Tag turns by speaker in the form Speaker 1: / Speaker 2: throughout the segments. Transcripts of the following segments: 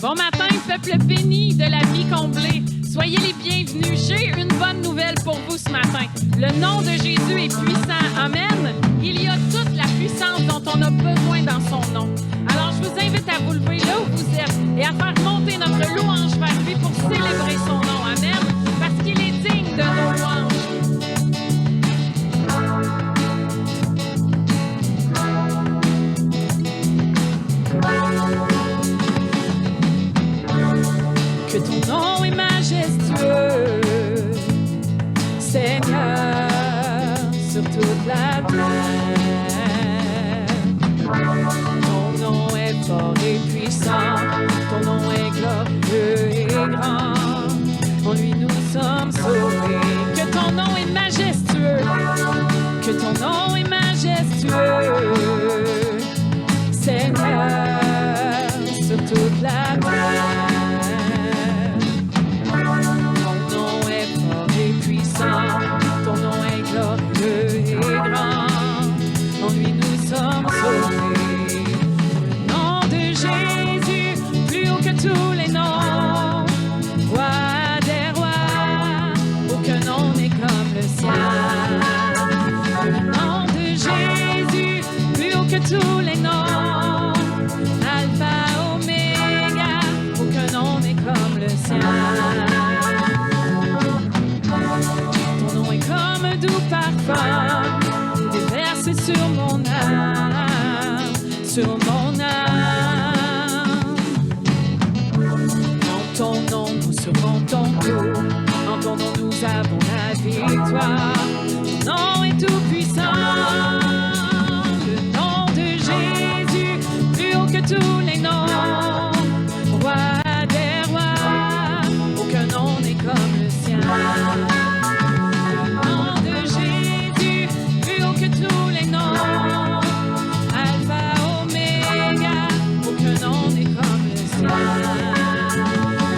Speaker 1: Bon matin, peuple béni de la vie comblée. Soyez les bienvenus. J'ai une bonne nouvelle pour vous ce matin. Le nom de Jésus est puissant. Amen. Il y a toute la puissance dont on a besoin dans son nom. Alors, je vous invite à vous lever là où vous êtes et à faire monter notre louange vers lui pour célébrer son nom. Amen. Parce qu'il est digne de nos louanges. Que ton nom est majestueux, Seigneur, sur toute la terre. Ton nom est fort et puissant, ton nom est glorieux et grand. En lui nous sommes sauvés. Que ton nom est majestueux, que ton nom est majestueux, Seigneur, sur toute la terre. Ton nom est glorieux et grand, en lui nous sommes sauvés. Le nom de Jésus, plus haut que tous les noms, roi des rois, aucun nom n'est comme le sien. Le nom de Jésus, plus haut que tous les noms, Alpha, Oméga, aucun nom n'est comme le sien. Comme doux parfum, déverse sur mon âme, sur mon âme. En ton nom, nous surmontons tout. En ton nom, nous avons la victoire. Ton nom est tout puissant. Le nom de Jésus, plus haut que tous les noms. Roi des rois, aucun nom n'est comme le sien. Tous les noms, Alpha, Oméga, aucun nom n'est comme le sien.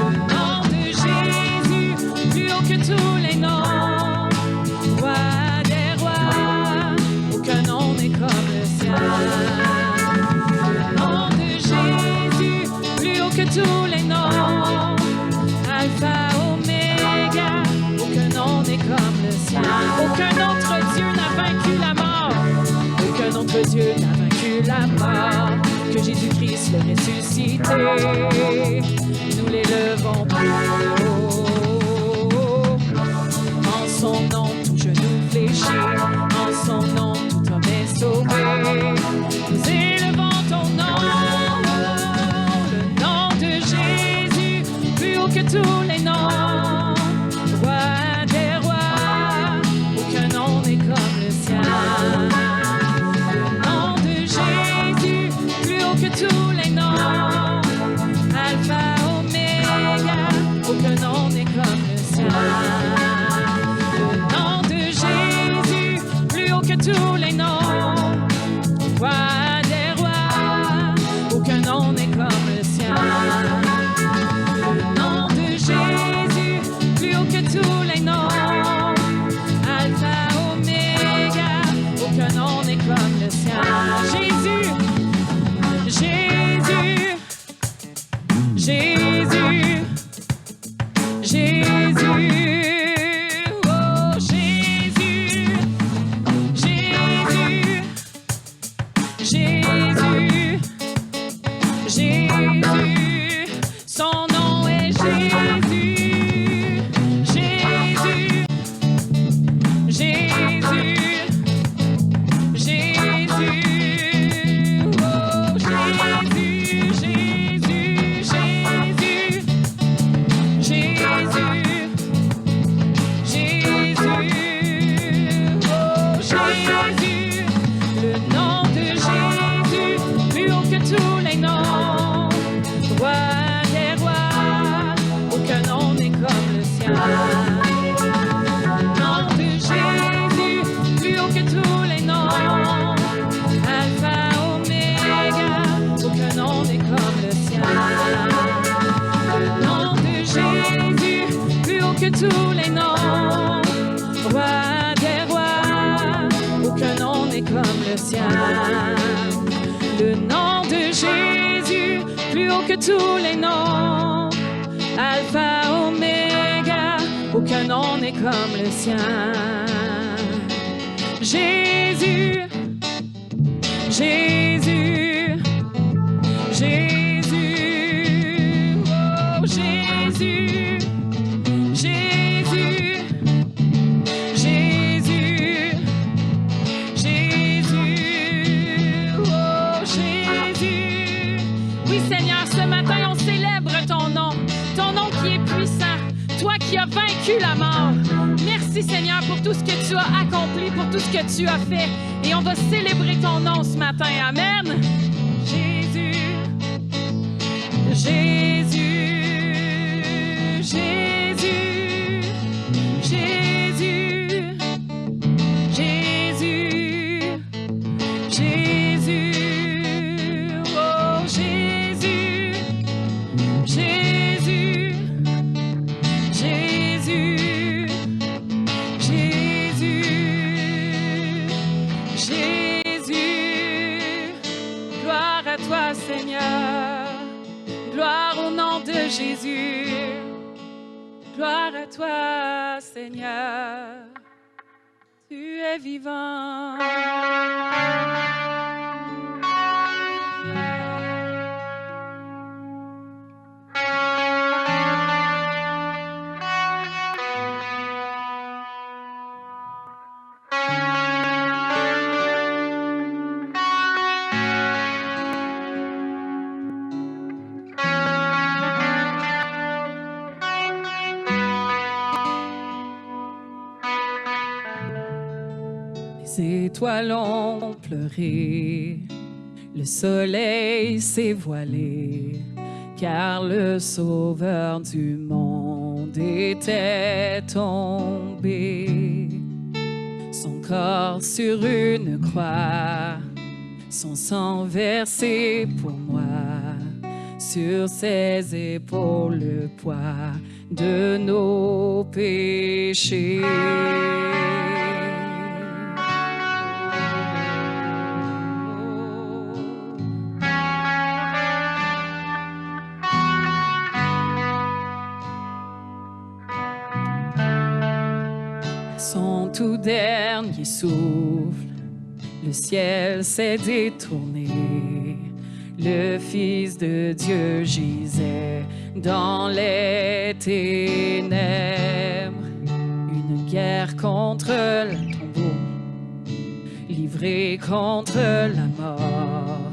Speaker 1: Le nom de Jésus, plus haut que tous les noms, roi des rois, aucun nom n'est comme le sien. Le nom de Jésus, plus haut que tous les noms, Alpha, Oméga, aucun nom n'est comme le sien. Aucun autre Dieu n'a vaincu la mort. Aucun autre Dieu n'a vaincu la mort que Jésus-Christ le ressuscité. Nous l'élevons plus haut. En son nom, tout genou fléchit. En son nom, tout homme est sauvé. Nous élevons ton nom. Le nom de Jésus, plus haut que tous les noms. Roi des rois, aucun nom n'est comme le sien. Tous les noms, Alpha, Oméga, aucun nom n'est comme le sien. Le nom de Jésus, plus haut que tous les noms, roi des rois, aucun nom n'est comme le sien. Le nom de Jésus, plus haut que tous les noms, Alpha, Oméga, aucun nom n'est comme le sien. Jésus, Jésus, Jésus, Jésus, oh Jésus, Jésus, Jésus, Jésus, son nom est Jésus, Jésus, Jésus, Jésus. Tous les noms, roi des rois, aucun nom n'est comme le sien. Le nom de Jésus, plus haut que tous les noms, Alpha, Oméga, aucun nom n'est comme le sien. Le nom de Jésus, plus haut que tous les noms, roi des rois, aucun nom n'est comme le sien. Le nom de Jésus, plus plus haut que tous les noms. Alpha, Oméga, aucun nom n'est comme le sien. Jésus, Jésus, Jésus, oh Jésus, Jésus, Jésus, Jésus, oh Jésus. Oui Seigneur, ce matin on célèbre ton nom qui est puissant, toi qui as vaincu la mort. Merci Seigneur pour tout ce que tu as accompli, pour tout ce que tu as fait. Et on va célébrer ton nom ce matin. Amen. Jésus, Jésus, Jésus, Jésus, Jésus, Jésus, oh Jésus, Jésus, Jésus, Jésus, gloire à toi Seigneur, gloire au nom de Jésus, gloire à toi Seigneur, tu es vivant. Les étoiles ont pleuré, le soleil s'est voilé, car le sauveur du monde était tombé. Son corps sur une croix, son sang versé pour moi, sur ses épaules le poids de nos péchés. Son tout dernier souffle, le ciel s'est détourné. Le Fils de Dieu gisait dans les ténèbres. Une guerre contre le tombeau, livrée contre la mort,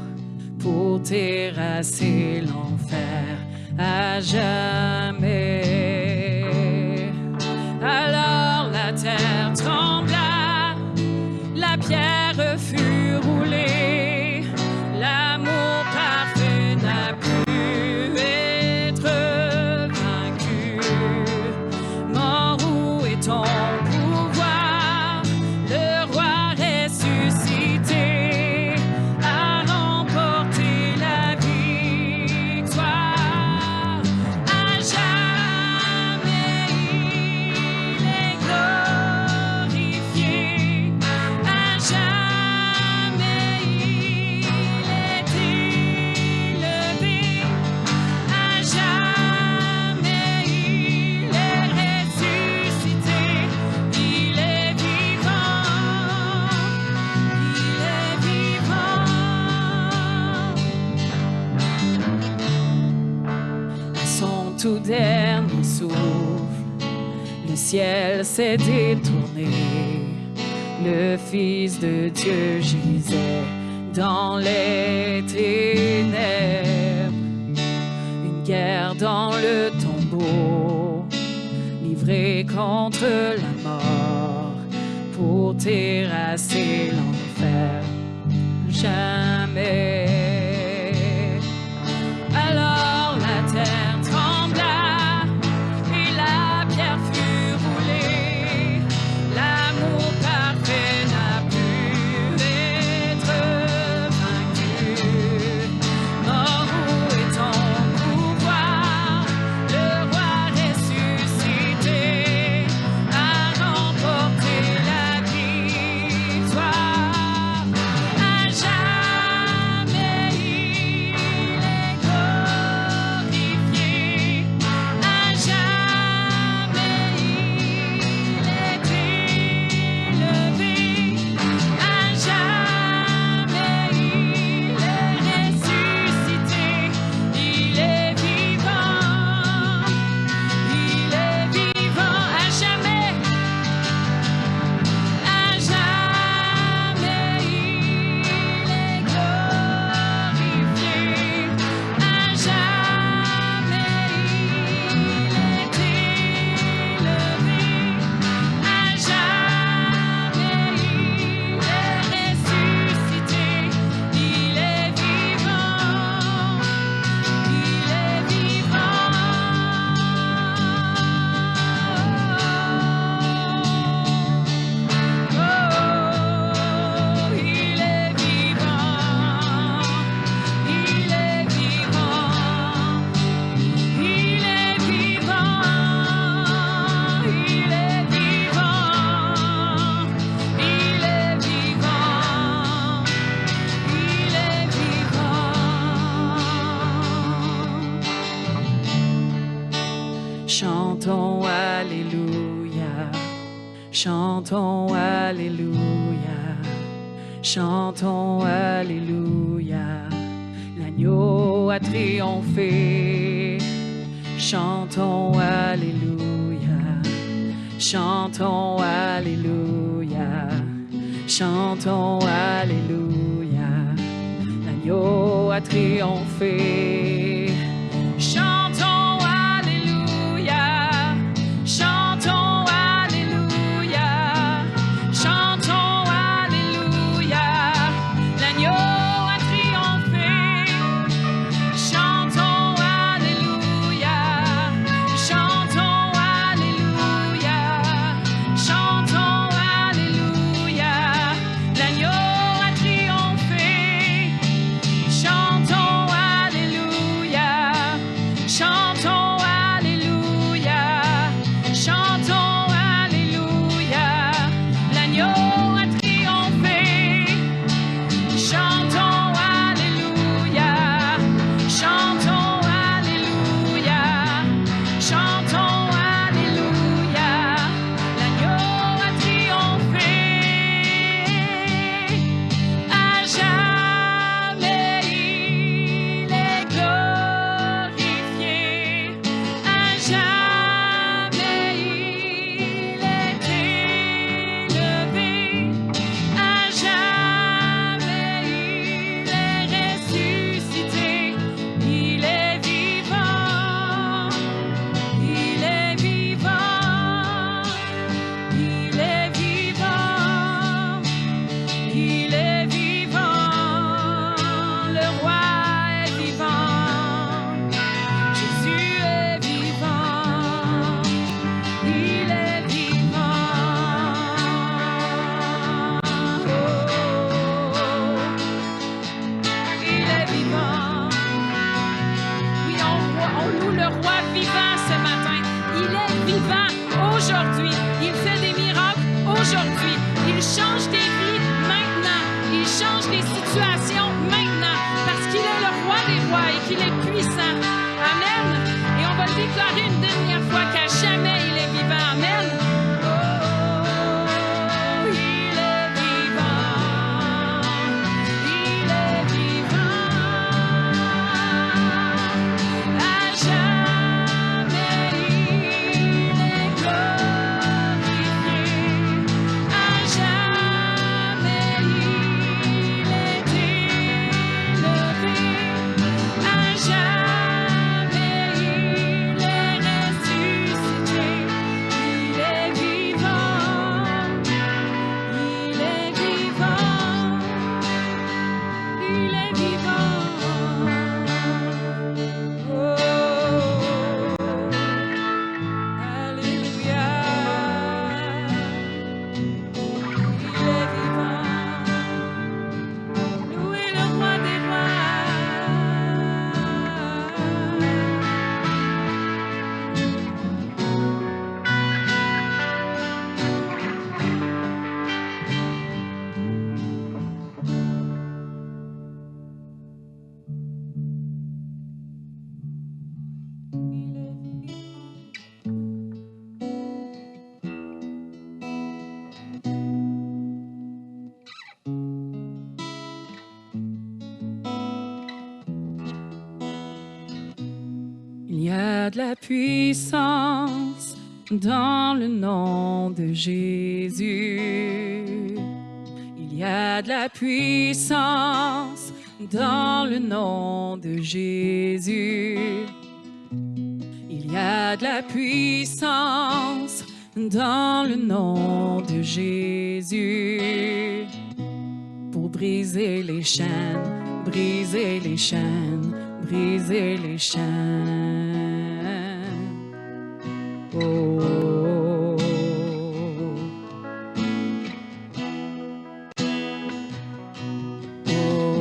Speaker 1: pour terrasser l'enfer à jamais. Alors la terre trembla, la pierre fut roulée, l'amour parfait n'a pu être vaincu. Mort, où est ton pouvoir? Le roi ressuscité a remporté la victoire. À jamais il est glorifié, à jamais il est élevé, à jamais il est ressuscité, il est vivant, il est vivant. À son tout dernier souffle, le ciel s'est détourné. Le Fils de Dieu gisait dans les ténèbres. Une guerre dans le tombeau, livrée contre la mort, pour terrasser l'enfer. Jamais. Alors la terre trembla et la pierre fut roulée. L'amour parfait n'a pu être vaincu. Mort, où est ton pouvoir? Le roi ressuscité a remporté la victoire. À jamais Chantons Alléluia, chantons Alléluia, chantons Alléluia. L'agneau a triomphé. Chantons Alléluia, chantons Alléluia, chantons Alléluia. L'agneau a triomphé. Chantons Alléluia, chantons Alléluia, chantons Alléluia. L'agneau a triomphé. Chantons Alléluia, chantons Alléluia, chantons Alléluia. L'agneau a triomphé. Chantons Alléluia, chantons Alléluia, chantons Alléluia. L'agneau a triomphé. Chantons Alléluia, chantons Alléluia, chantons Alléluia. L'agneau a triomphé. À jamais il est glorifié. À jamais il est élevé. À jamais il est ressuscité. Il est vivant. Il est vivant. Il est vivant. Il est vivant. Le roi est vivant. Jésus est vivant. Il est vivant. Oh, il est vivant. Oui, on loue le roi vivant ce matin. Il est vivant aujourd'hui. Il fait des miracles aujourd'hui. Il change des vies maintenant. Il change des situations maintenant. Parce qu'il est le roi des rois et qu'il est puissant. Amen. Et on va le déclarer une dernière fois qu'à jamais il est vivant. Amen. Oh, il est vivant. Il est vivant. À jamais il est glorifié. À jamais il est élevé. À jamais il est ressuscité. Il est vivant. Il est vivant. Il est vivant. Oh, Alléluia. Il est vivant. Louez le roi des rois. Il y a de la puissance dans le nom de Jésus. Il y a de la puissance dans le nom de Jésus. Il y a de la puissance dans le nom de Jésus. Pour briser les chaînes, briser les chaînes, briser les chaînes. Oh. Oh.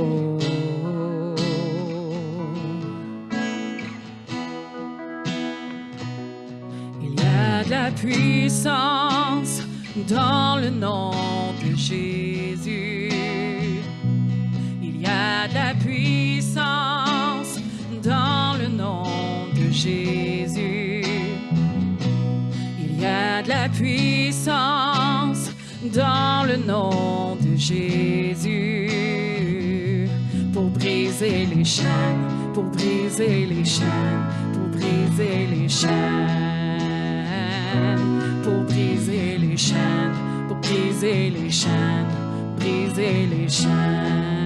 Speaker 1: Il y a de la puissance dans le nom de Jésus. Il y a de la puissance dans le nom de Jésus. puissance dans le nom de Jésus pour briser les chaînes, pour briser les chaînes, pour briser les chaînes, pour briser les chaînes, pour briser les chaînes, briser les chaînes.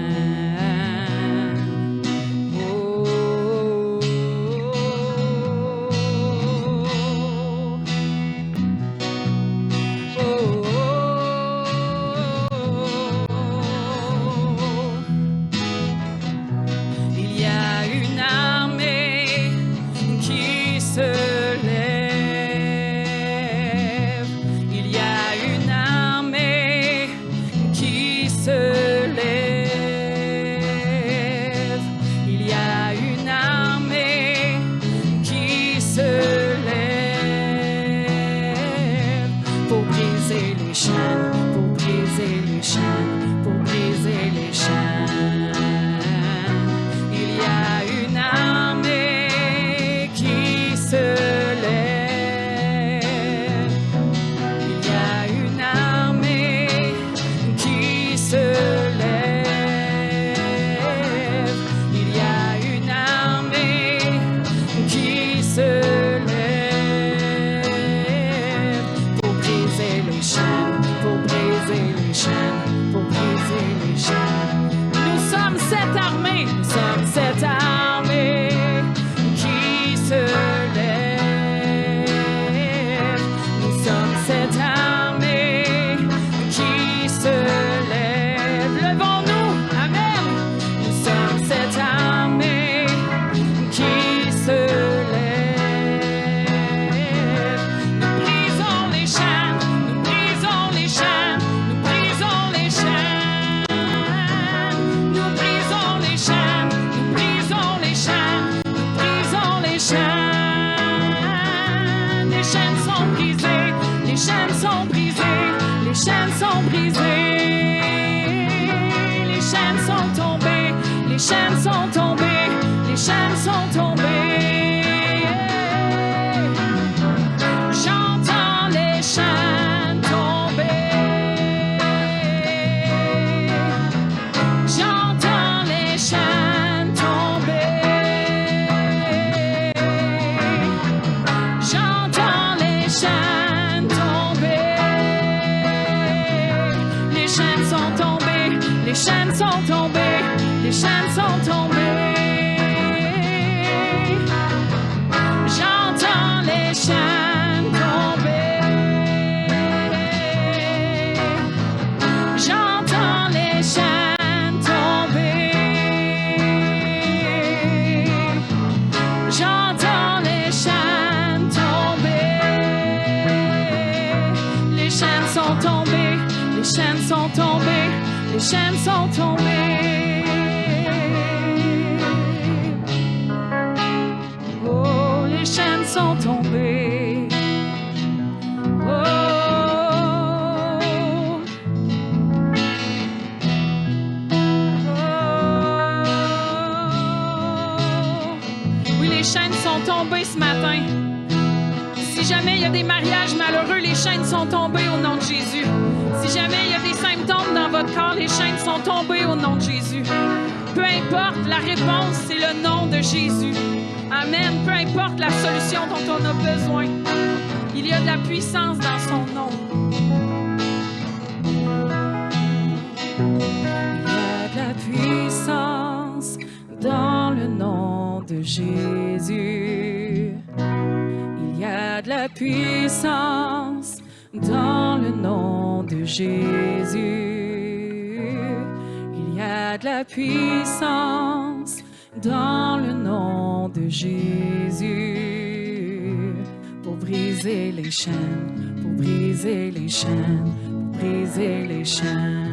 Speaker 2: Pour briser les chaînes, pour briser les chaînes.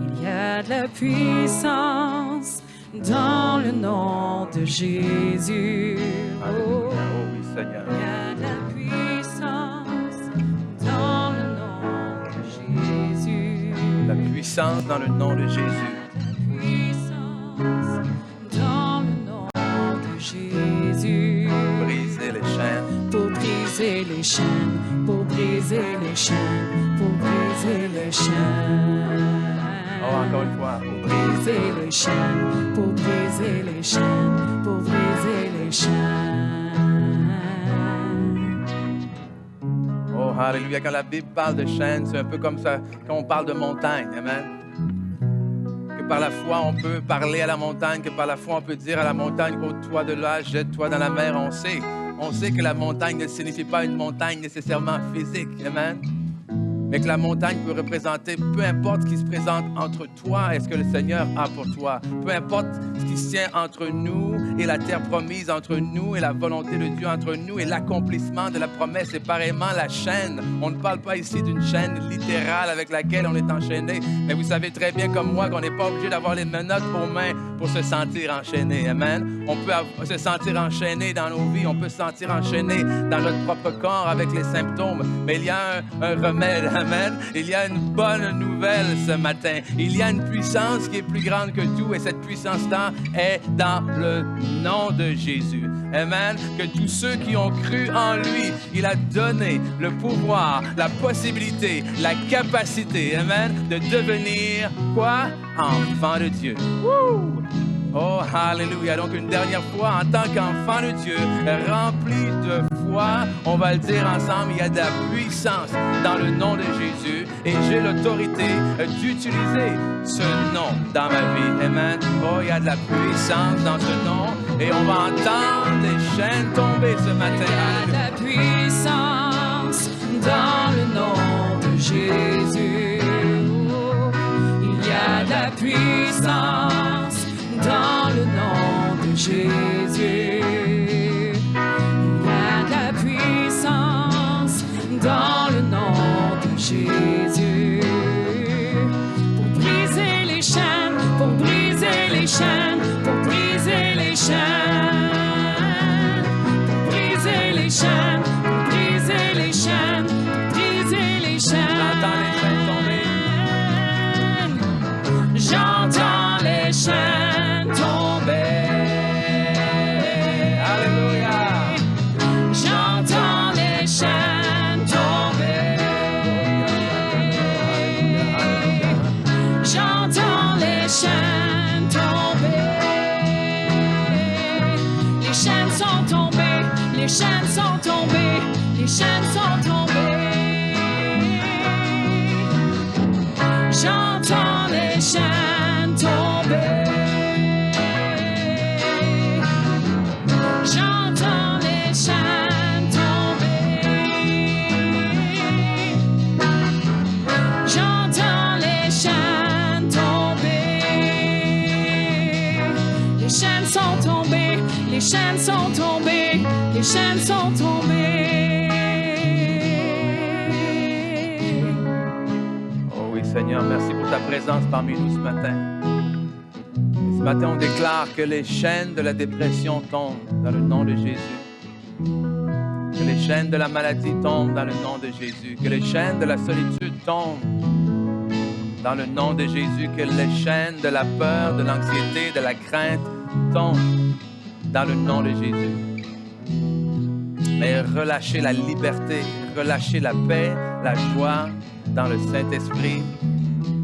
Speaker 2: Il y a de la puissance dans le nom de Jésus. Oh, oui, Seigneur. Il y a de la puissance dans le nom de Jésus.
Speaker 3: La puissance dans le nom de Jésus.
Speaker 2: La puissance dans le nom de Jésus.
Speaker 3: Briser les chaînes.
Speaker 2: Pour briser les chaînes, pour briser les chaînes, pour briser les chaînes.
Speaker 3: Oh, encore une fois.
Speaker 2: Pour briser les chaînes, pour briser les chaînes, pour briser les chaînes.
Speaker 3: Oh, alléluia. Quand la Bible parle de chaînes, c'est un peu comme ça quand on parle de montagne. Amen. Que par la foi, on peut parler à la montagne, que par la foi, on peut dire à la montagne, ôte-toi de là, jette-toi dans la mer. On sait que la montagne ne signifie pas une montagne nécessairement physique. Amen. Mais que la montagne peut représenter peu importe ce qui se présente entre toi et ce que le Seigneur a pour toi. Peu importe ce qui se tient entre nous et la terre promise, entre nous et la volonté de Dieu, entre nous et l'accomplissement de la promesse. C'est pareillement la chaîne. On ne parle pas ici d'une chaîne littérale avec laquelle on est enchaîné. Mais vous savez très bien comme moi qu'on n'est pas obligé d'avoir les menottes aux mains pour se sentir enchaîné. Amen. On peut se sentir enchaîné dans nos vies. On peut se sentir enchaîné dans notre propre corps avec les symptômes. Mais il y a un remède. Amen. Il y a une bonne nouvelle ce matin. Il y a une puissance qui est plus grande que tout et cette puissance-là est dans le nom de Jésus. Amen. Que tous ceux qui ont cru en lui, il a donné le pouvoir, la possibilité, la capacité, amen, de devenir quoi? Enfant de Dieu. Woo! Oh, alléluia. Donc, une dernière fois, en tant qu'enfant de Dieu, rempli de foi, on va le dire ensemble, il y a de la puissance dans le nom de Jésus et j'ai l'autorité d'utiliser ce nom dans ma vie. Amen. Oh, il y a de la puissance dans ce nom et on va entendre les chaînes tomber ce matin.
Speaker 2: Il y a de la puissance dans le nom de Jésus. Il y a de la puissance dans le nom de Jésus. Il y a de la puissance dans le nom de Jésus. Pour briser les chaînes, pour briser les chaînes, pour briser les chaînes. Pour briser les chaînes, pour briser les chaînes, pour briser les chaînes.
Speaker 3: J'entends les chaînes tomber.
Speaker 2: J'entends les chaînes tomber.
Speaker 3: Alléluia.
Speaker 2: J'entends les chaînes tomber. J'entends les chaînes tomber. Les chaînes sont tombées. Les chaînes sont tombées. Les chaînes sont tombées. J'entends les chaînes tomber. J'entends les chaînes tomber. J'entends les chaînes tomber. Les chaînes sont tombées. Les chaînes sont tombées. Les chaînes sont tombées.
Speaker 3: Oh oui, Seigneur, merci pour ta présence parmi nous ce matin. Et ce matin, on déclare que les chaînes de la dépression tombent dans le nom de Jésus. Que les chaînes de la maladie tombent dans le nom de Jésus. Que les chaînes de la solitude tombent dans le nom de Jésus. Que les chaînes de la peur, de l'anxiété, de la crainte tombent dans le nom de Jésus. Mais relâchez la liberté, relâchez la paix, la joie dans le Saint-Esprit,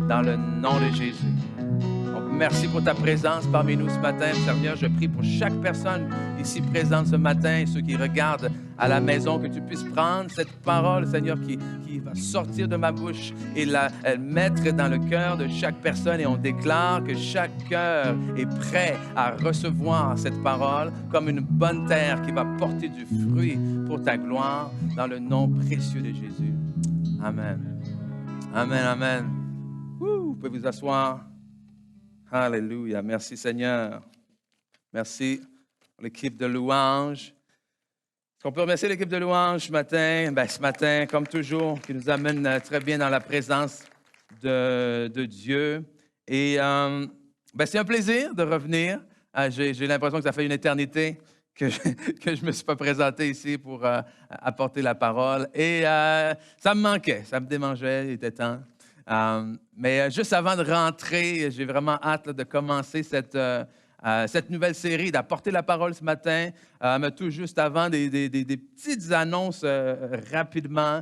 Speaker 3: dans le nom de Jésus. Donc, merci pour ta présence parmi nous ce matin. Seigneur, je prie pour chaque personne ici présente ce matin et ceux qui regardent à la maison, que tu puisses prendre cette parole, Seigneur, qui va sortir de ma bouche et la mettre dans le cœur de chaque personne. Et on déclare que chaque cœur est prêt à recevoir cette parole comme une bonne terre qui va porter du fruit pour ta gloire dans le nom précieux de Jésus. Amen. Amen, amen. Vous pouvez vous asseoir. Alléluia. Merci Seigneur. Merci pour l'équipe de louange. Est-ce qu'on peut remercier l'équipe de louange ce matin? Ce matin, comme toujours, qui nous amène très bien dans la présence de Dieu. Et c'est un plaisir de revenir. J'ai l'impression que ça fait une éternité que je ne me suis pas présenté ici pour apporter la parole. Et ça me manquait, ça me démangeait, il était temps. Mais juste avant de rentrer, j'ai vraiment hâte de commencer cette nouvelle série d'apporter la parole ce matin. Mais tout juste avant, des petites annonces rapidement.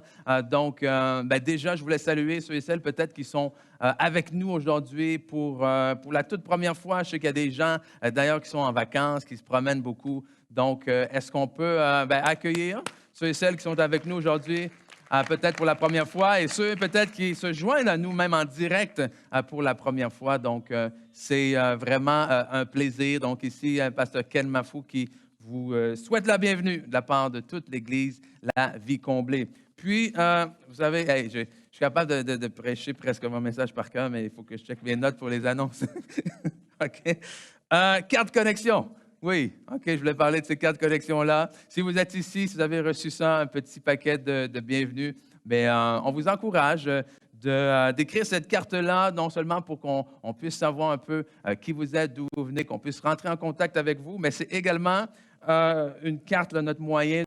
Speaker 3: Déjà, je voulais saluer ceux et celles peut-être qui sont avec nous aujourd'hui pour la toute première fois. Je sais qu'il y a des gens d'ailleurs qui sont en vacances, qui se promènent beaucoup. Donc, est-ce qu'on peut accueillir ceux et celles qui sont avec nous aujourd'hui? Peut-être pour la première fois, et ceux peut-être qui se joignent à nous même en direct pour la première fois. Donc, c'est vraiment un plaisir. Donc, ici, Pasteur Ken Mafou qui vous souhaite la bienvenue de la part de toute l'Église, la vie comblée. Puis, vous savez, je suis capable de prêcher presque mon message par cœur, mais il faut que je check mes notes pour les annonces. OK. Carte connexion. Oui, OK, je voulais parler de ces 4 connexions-là. Si vous êtes ici, si vous avez reçu ça, un petit paquet de bienvenue, bien, on vous encourage d'écrire cette carte-là, non seulement pour qu'on puisse savoir un peu qui vous êtes, d'où vous venez, qu'on puisse rentrer en contact avec vous, mais c'est également une carte, là, notre moyen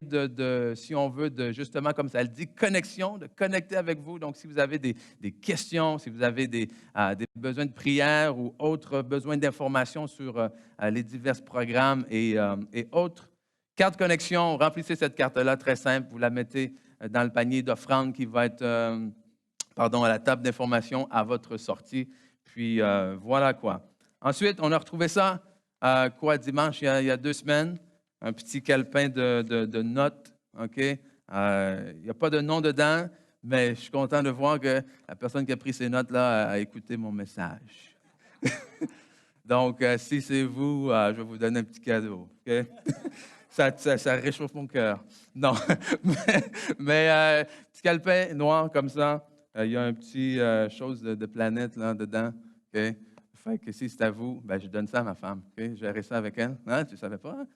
Speaker 3: si on veut, de justement, comme ça le dit, connexion, de connecter avec vous. Donc, si vous avez des questions, si vous avez des besoins de prière ou autres besoins d'informations sur les divers programmes et autres, carte connexion, remplissez cette carte-là, très simple. Vous la mettez dans le panier d'offrande qui va être, à la table d'information à votre sortie. Puis, voilà quoi. Ensuite, on a retrouvé ça, dimanche, il y a 2 semaines. Un petit calepin de notes, OK? Il n'y a pas de nom dedans, mais je suis content de voir que la personne qui a pris ces notes-là a écouté mon message. Donc, si c'est vous, je vais vous donner un petit cadeau, OK? ça réchauffe mon cœur. Non, mais petit calepin noir comme ça, il y a un petit chose de planète là dedans, OK? Fait que si c'est à vous, ben, je donne ça à ma femme, OK? Gérer ça avec elle. Hein? Tu ne savais pas, hein?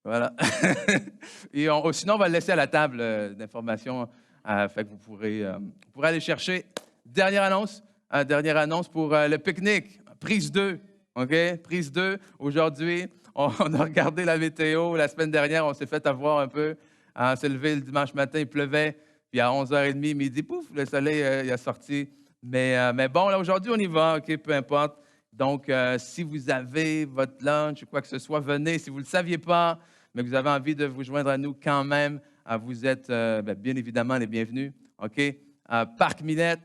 Speaker 3: Voilà. Et sinon, on va le laisser à la table d'information. Fait que vous pourrez aller chercher. Dernière annonce pour le pique-nique. Prise 2. OK? Prise 2. Aujourd'hui, on a regardé la météo. La semaine dernière, on s'est fait avoir un peu. On s'est levé le dimanche matin, il pleuvait. Puis à 11h30, midi, pouf, le soleil il a sorti. Mais bon, là, aujourd'hui, on y va. OK? Peu importe. Donc, si vous avez votre lunch ou quoi que ce soit, venez. Si vous ne le saviez pas, mais que vous avez envie de vous joindre à nous quand même, vous êtes bien évidemment les bienvenus. OK? Parc Minette,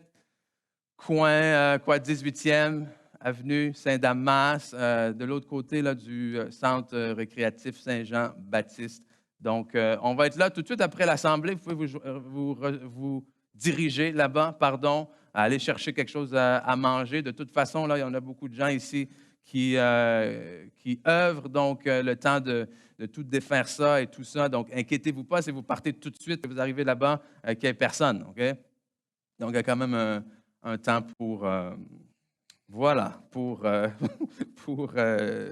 Speaker 3: coin 18e, avenue Saint-Damas, de l'autre côté là, du centre récréatif Saint-Jean-Baptiste. Donc, on va être là tout de suite après l'Assemblée. Vous pouvez vous diriger là-bas, à aller chercher quelque chose à manger. De toute façon, là, il y en a beaucoup de gens ici qui œuvrent, donc le temps de tout défaire ça et tout ça. Donc, inquiétez-vous pas si vous partez tout de suite et vous arrivez là-bas qu'il n'y ait personne. OK? Donc, il y a quand même un temps pour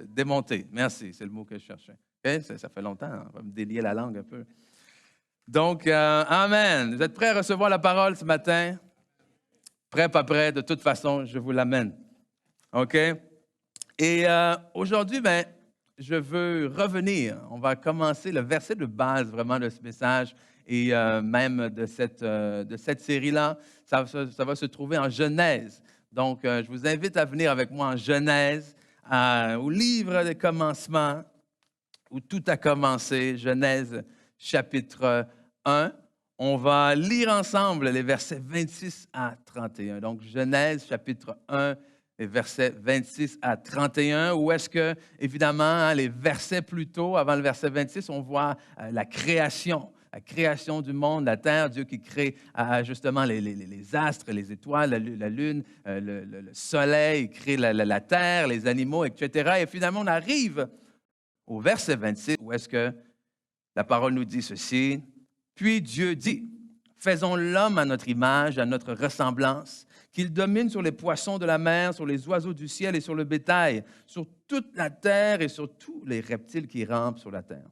Speaker 3: démonter. Merci, c'est le mot que je cherchais. Okay? Ça fait longtemps, hein? On va me délier la langue un peu. Donc, amen. Vous êtes prêts à recevoir la parole ce matin? Prêt, pas prêt, de toute façon, je vous l'amène. OK? Et aujourd'hui, je veux revenir. On va commencer le verset de base vraiment de ce message et même de cette série-là. Ça va se trouver en Genèse. Donc, je vous invite à venir avec moi en Genèse, au livre des commencements, où tout a commencé, Genèse chapitre 1. On va lire ensemble les versets 26 à 31. Donc, Genèse chapitre 1, les versets 26 à 31, où est-ce que, évidemment, les versets plus tôt, avant le verset 26, on voit la création du monde, la terre, Dieu qui crée justement les astres, les étoiles, la lune, le soleil, il crée la terre, les animaux, etc. Et finalement, on arrive au verset 26, où est-ce que la parole nous dit ceci. Puis Dieu dit, faisons l'homme à notre image, à notre ressemblance, qu'il domine sur les poissons de la mer, sur les oiseaux du ciel et sur le bétail, sur toute la terre et sur tous les reptiles qui rampent sur la terre.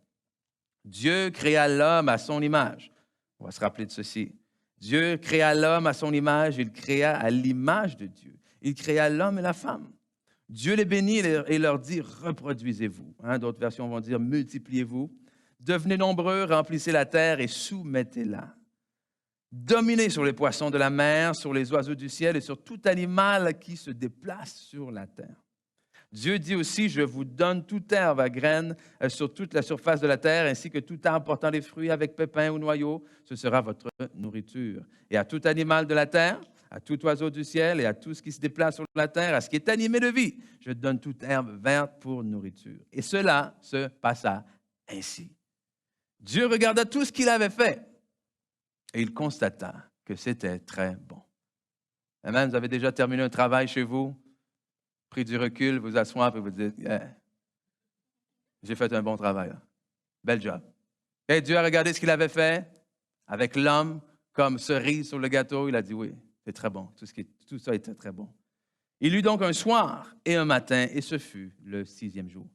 Speaker 3: Dieu créa l'homme à son image. On va se rappeler de ceci. Dieu créa l'homme à son image, il créa à l'image de Dieu. Il créa l'homme et la femme. Dieu les bénit et leur dit, reproduisez-vous. D'autres versions vont dire, multipliez-vous. Devenez nombreux, remplissez la terre et soumettez-la. Dominez sur les poissons de la mer, sur les oiseaux du ciel et sur tout animal qui se déplace sur la terre. Dieu dit aussi, je vous donne toute herbe à graines sur toute la surface de la terre, ainsi que tout arbre portant des fruits avec pépins ou noyaux, ce sera votre nourriture. Et à tout animal de la terre, à tout oiseau du ciel et à tout ce qui se déplace sur la terre, à ce qui est animé de vie, je donne toute herbe verte pour nourriture. Et cela se passa ainsi. Dieu regarda tout ce qu'il avait fait et il constata que c'était très bon. Amen. Vous avez déjà terminé un travail chez vous, pris du recul, vous asseoir et vous dites, yeah, j'ai fait un bon travail. Là. Bel job. Et Dieu a regardé ce qu'il avait fait avec l'homme comme cerise sur le gâteau. Il a dit, oui, c'est très bon. Tout ça était très bon. Il eut donc un soir et un matin, et ce fut le 6e jour.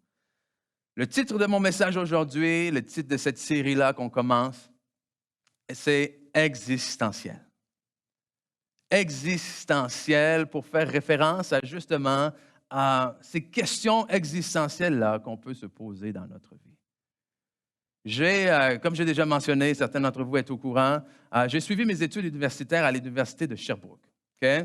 Speaker 3: Le titre de mon message aujourd'hui, le titre de cette série-là qu'on commence, c'est « Existentiel ». Existentiel pour faire référence à justement à ces questions existentielles-là qu'on peut se poser dans notre vie. Comme j'ai déjà mentionné, certains d'entre vous êtes au courant, j'ai suivi mes études universitaires à l'Université de Sherbrooke. Okay?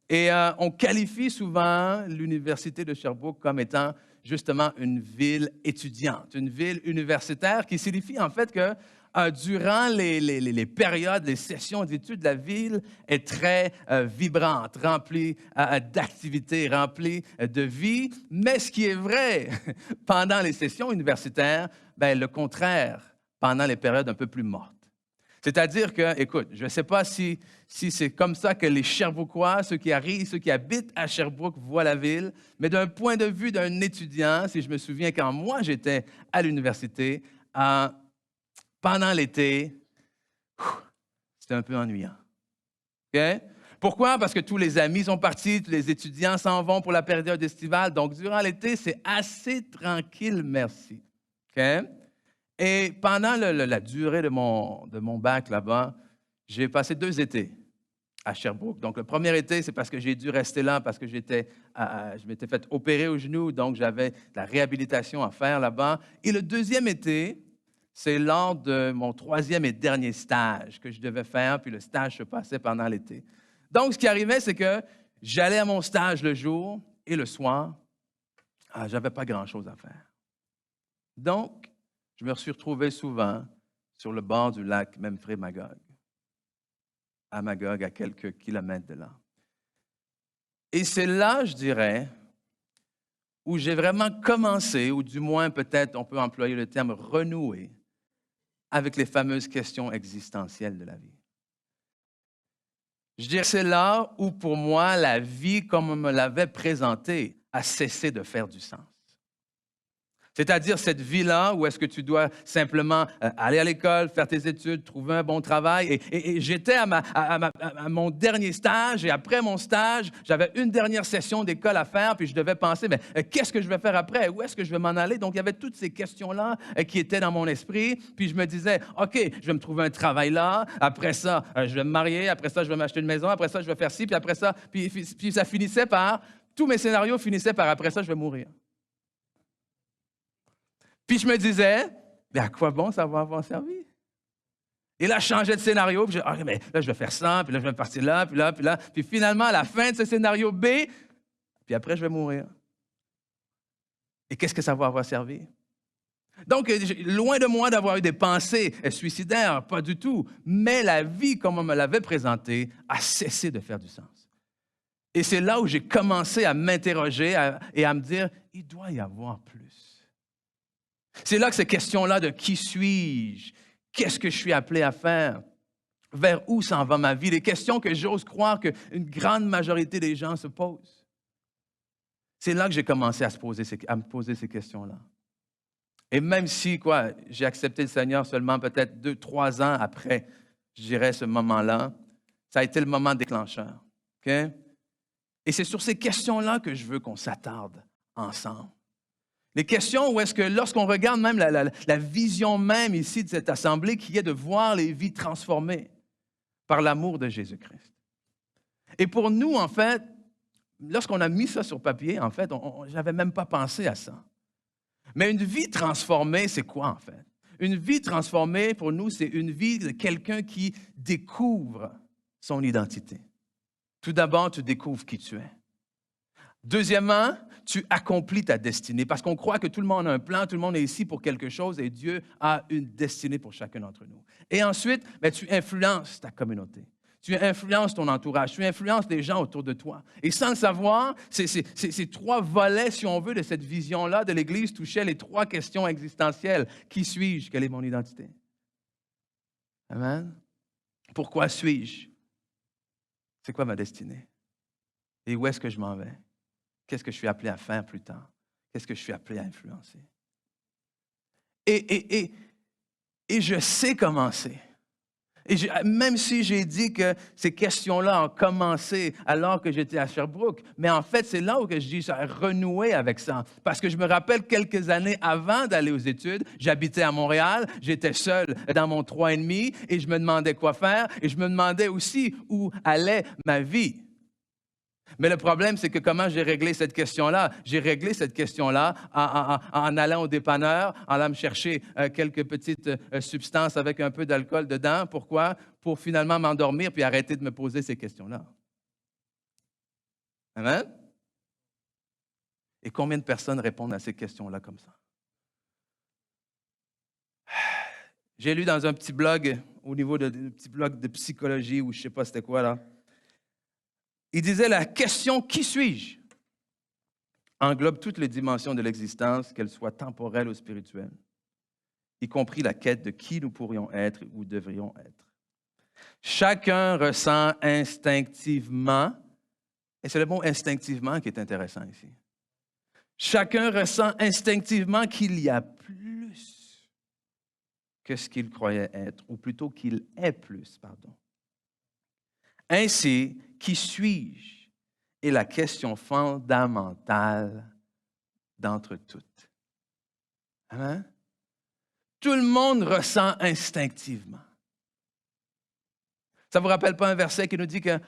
Speaker 3: Et on qualifie souvent l'Université de Sherbrooke comme étant justement une ville étudiante, une ville universitaire qui signifie en fait que durant les périodes, les sessions d'études, la ville est très vibrante, remplie d'activités, remplie de vie. Mais ce qui est vrai pendant les sessions universitaires, bien, le contraire pendant les périodes un peu plus mortes. C'est-à-dire que, écoute, je ne sais pas si c'est comme ça que les Sherbrookois, ceux qui arrivent, ceux qui habitent à Sherbrooke, voient la ville, mais d'un point de vue d'un étudiant, si je me souviens quand moi j'étais à l'université, pendant l'été, c'était un peu ennuyant. Okay? Pourquoi? Parce que tous les amis sont partis, tous les étudiants s'en vont pour la période estivale. Donc, durant l'été, c'est assez tranquille, merci. Okay? Et pendant la durée de mon bac là-bas, j'ai passé 2 étés à Sherbrooke. Donc, le premier été, c'est parce que j'ai dû rester là, parce que je m'étais fait opérer au genou, donc j'avais de la réhabilitation à faire là-bas. Et le deuxième été, c'est lors de mon 3e et dernier stage que je devais faire, puis le stage se passait pendant l'été. Donc, ce qui arrivait, c'est que j'allais à mon stage le jour et le soir, je n'avais pas grand-chose à faire. Donc, je me suis retrouvé souvent sur le bord du lac Memphremagog, à Magog, à quelques kilomètres de là. Et c'est là, je dirais, où j'ai vraiment commencé, ou du moins peut-être on peut employer le terme renouer, avec les fameuses questions existentielles de la vie. Je dirais que c'est là où, pour moi, la vie, comme on me l'avait présentée, a cessé de faire du sens. C'est-à-dire cette vie-là où est-ce que tu dois simplement aller à l'école, faire tes études, trouver un bon travail. Et j'étais à mon dernier stage et après mon stage, j'avais une dernière session d'école à faire puis je devais penser, mais qu'est-ce que je vais faire après? Où est-ce que je vais m'en aller? Donc, il y avait toutes ces questions-là qui étaient dans mon esprit. Puis je me disais, OK, je vais me trouver un travail là. Après ça, je vais me marier. Après ça, je vais m'acheter une maison. Après ça, je vais faire ci. Puis après ça, puis ça finissait par, tous mes scénarios finissaient par, après ça, je vais mourir. Puis je me disais, mais à quoi bon ça va avoir servi? Et là, je changeais de scénario, puis mais là, je vais faire ça, puis là, je vais partir là, puis là, puis là. Puis finalement, à la fin de ce scénario B, puis après, je vais mourir. Et qu'est-ce que ça va avoir servi? Donc, loin de moi d'avoir eu des pensées suicidaires, pas du tout, mais la vie, comme on me l'avait présentée, a cessé de faire du sens. Et c'est là où j'ai commencé à m'interroger et à me dire, il doit y avoir plus. C'est là que ces questions-là de qui suis-je, qu'est-ce que je suis appelé à faire, vers où s'en va ma vie, les questions que j'ose croire qu'une grande majorité des gens se posent. C'est là que j'ai commencé à me poser ces questions-là. Et même si, j'ai accepté le Seigneur seulement peut-être 2-3 ans après, je dirais, ce moment-là, ça a été le moment déclencheur. Okay? Et c'est sur ces questions-là que je veux qu'on s'attarde ensemble. Les questions où est-ce que lorsqu'on regarde même la vision même ici de cette assemblée qui est de voir les vies transformées par l'amour de Jésus-Christ. Et pour nous, en fait, lorsqu'on a mis ça sur papier, en fait, je n'avais même pas pensé à ça. Mais une vie transformée, c'est quoi en fait? Une vie transformée, pour nous, c'est une vie de quelqu'un qui découvre son identité. Tout d'abord, tu découvres qui tu es. Deuxièmement, tu accomplis ta destinée parce qu'on croit que tout le monde a un plan, tout le monde est ici pour quelque chose et Dieu a une destinée pour chacun d'entre nous. Et ensuite, bien, tu influences ta communauté. Tu influences ton entourage, tu influences les gens autour de toi. Et sans le savoir, ces trois volets, si on veut, de cette vision-là de l'Église touchaient les trois questions existentielles. Qui suis-je? Quelle est mon identité? Amen. Pourquoi suis-je? C'est quoi ma destinée? Et où est-ce que je m'en vais? Qu'est-ce que je suis appelé à faire plus tard? Qu'est-ce que je suis appelé à influencer? Et je sais commencer. Même si j'ai dit que ces questions-là ont commencé alors que j'étais à Sherbrooke, mais en fait, c'est là où que je dis ça a renoué avec ça. Parce que je me rappelle quelques années avant d'aller aux études, j'habitais à Montréal, j'étais seul dans mon 3,5 et je me demandais quoi faire et je me demandais aussi où allait ma vie. Mais le problème, c'est que comment j'ai réglé cette question-là? J'ai réglé cette question-là en allant au dépanneur, en allant me chercher quelques petites substances avec un peu d'alcool dedans. Pourquoi? Pour finalement m'endormir puis arrêter de me poser ces questions-là. Amen? Et combien de personnes répondent à ces questions-là comme ça? J'ai lu dans un petit blog, au niveau de petit blog de psychologie, ou je ne sais pas c'était quoi là. Il disait la question « Qui suis-je » englobe toutes les dimensions de l'existence, qu'elles soient temporelles ou spirituelles, y compris la quête de qui nous pourrions être ou devrions être. Chacun ressent instinctivement, et c'est le mot « instinctivement » qui est intéressant ici, chacun ressent instinctivement qu'il y a plus que ce qu'il croyait être, ou plutôt qu'il est plus, pardon. Ainsi, qui suis-je? Est la question fondamentale d'entre toutes. Amen? Tout le monde ressent instinctivement. Ça ne vous rappelle pas un verset qui nous dit que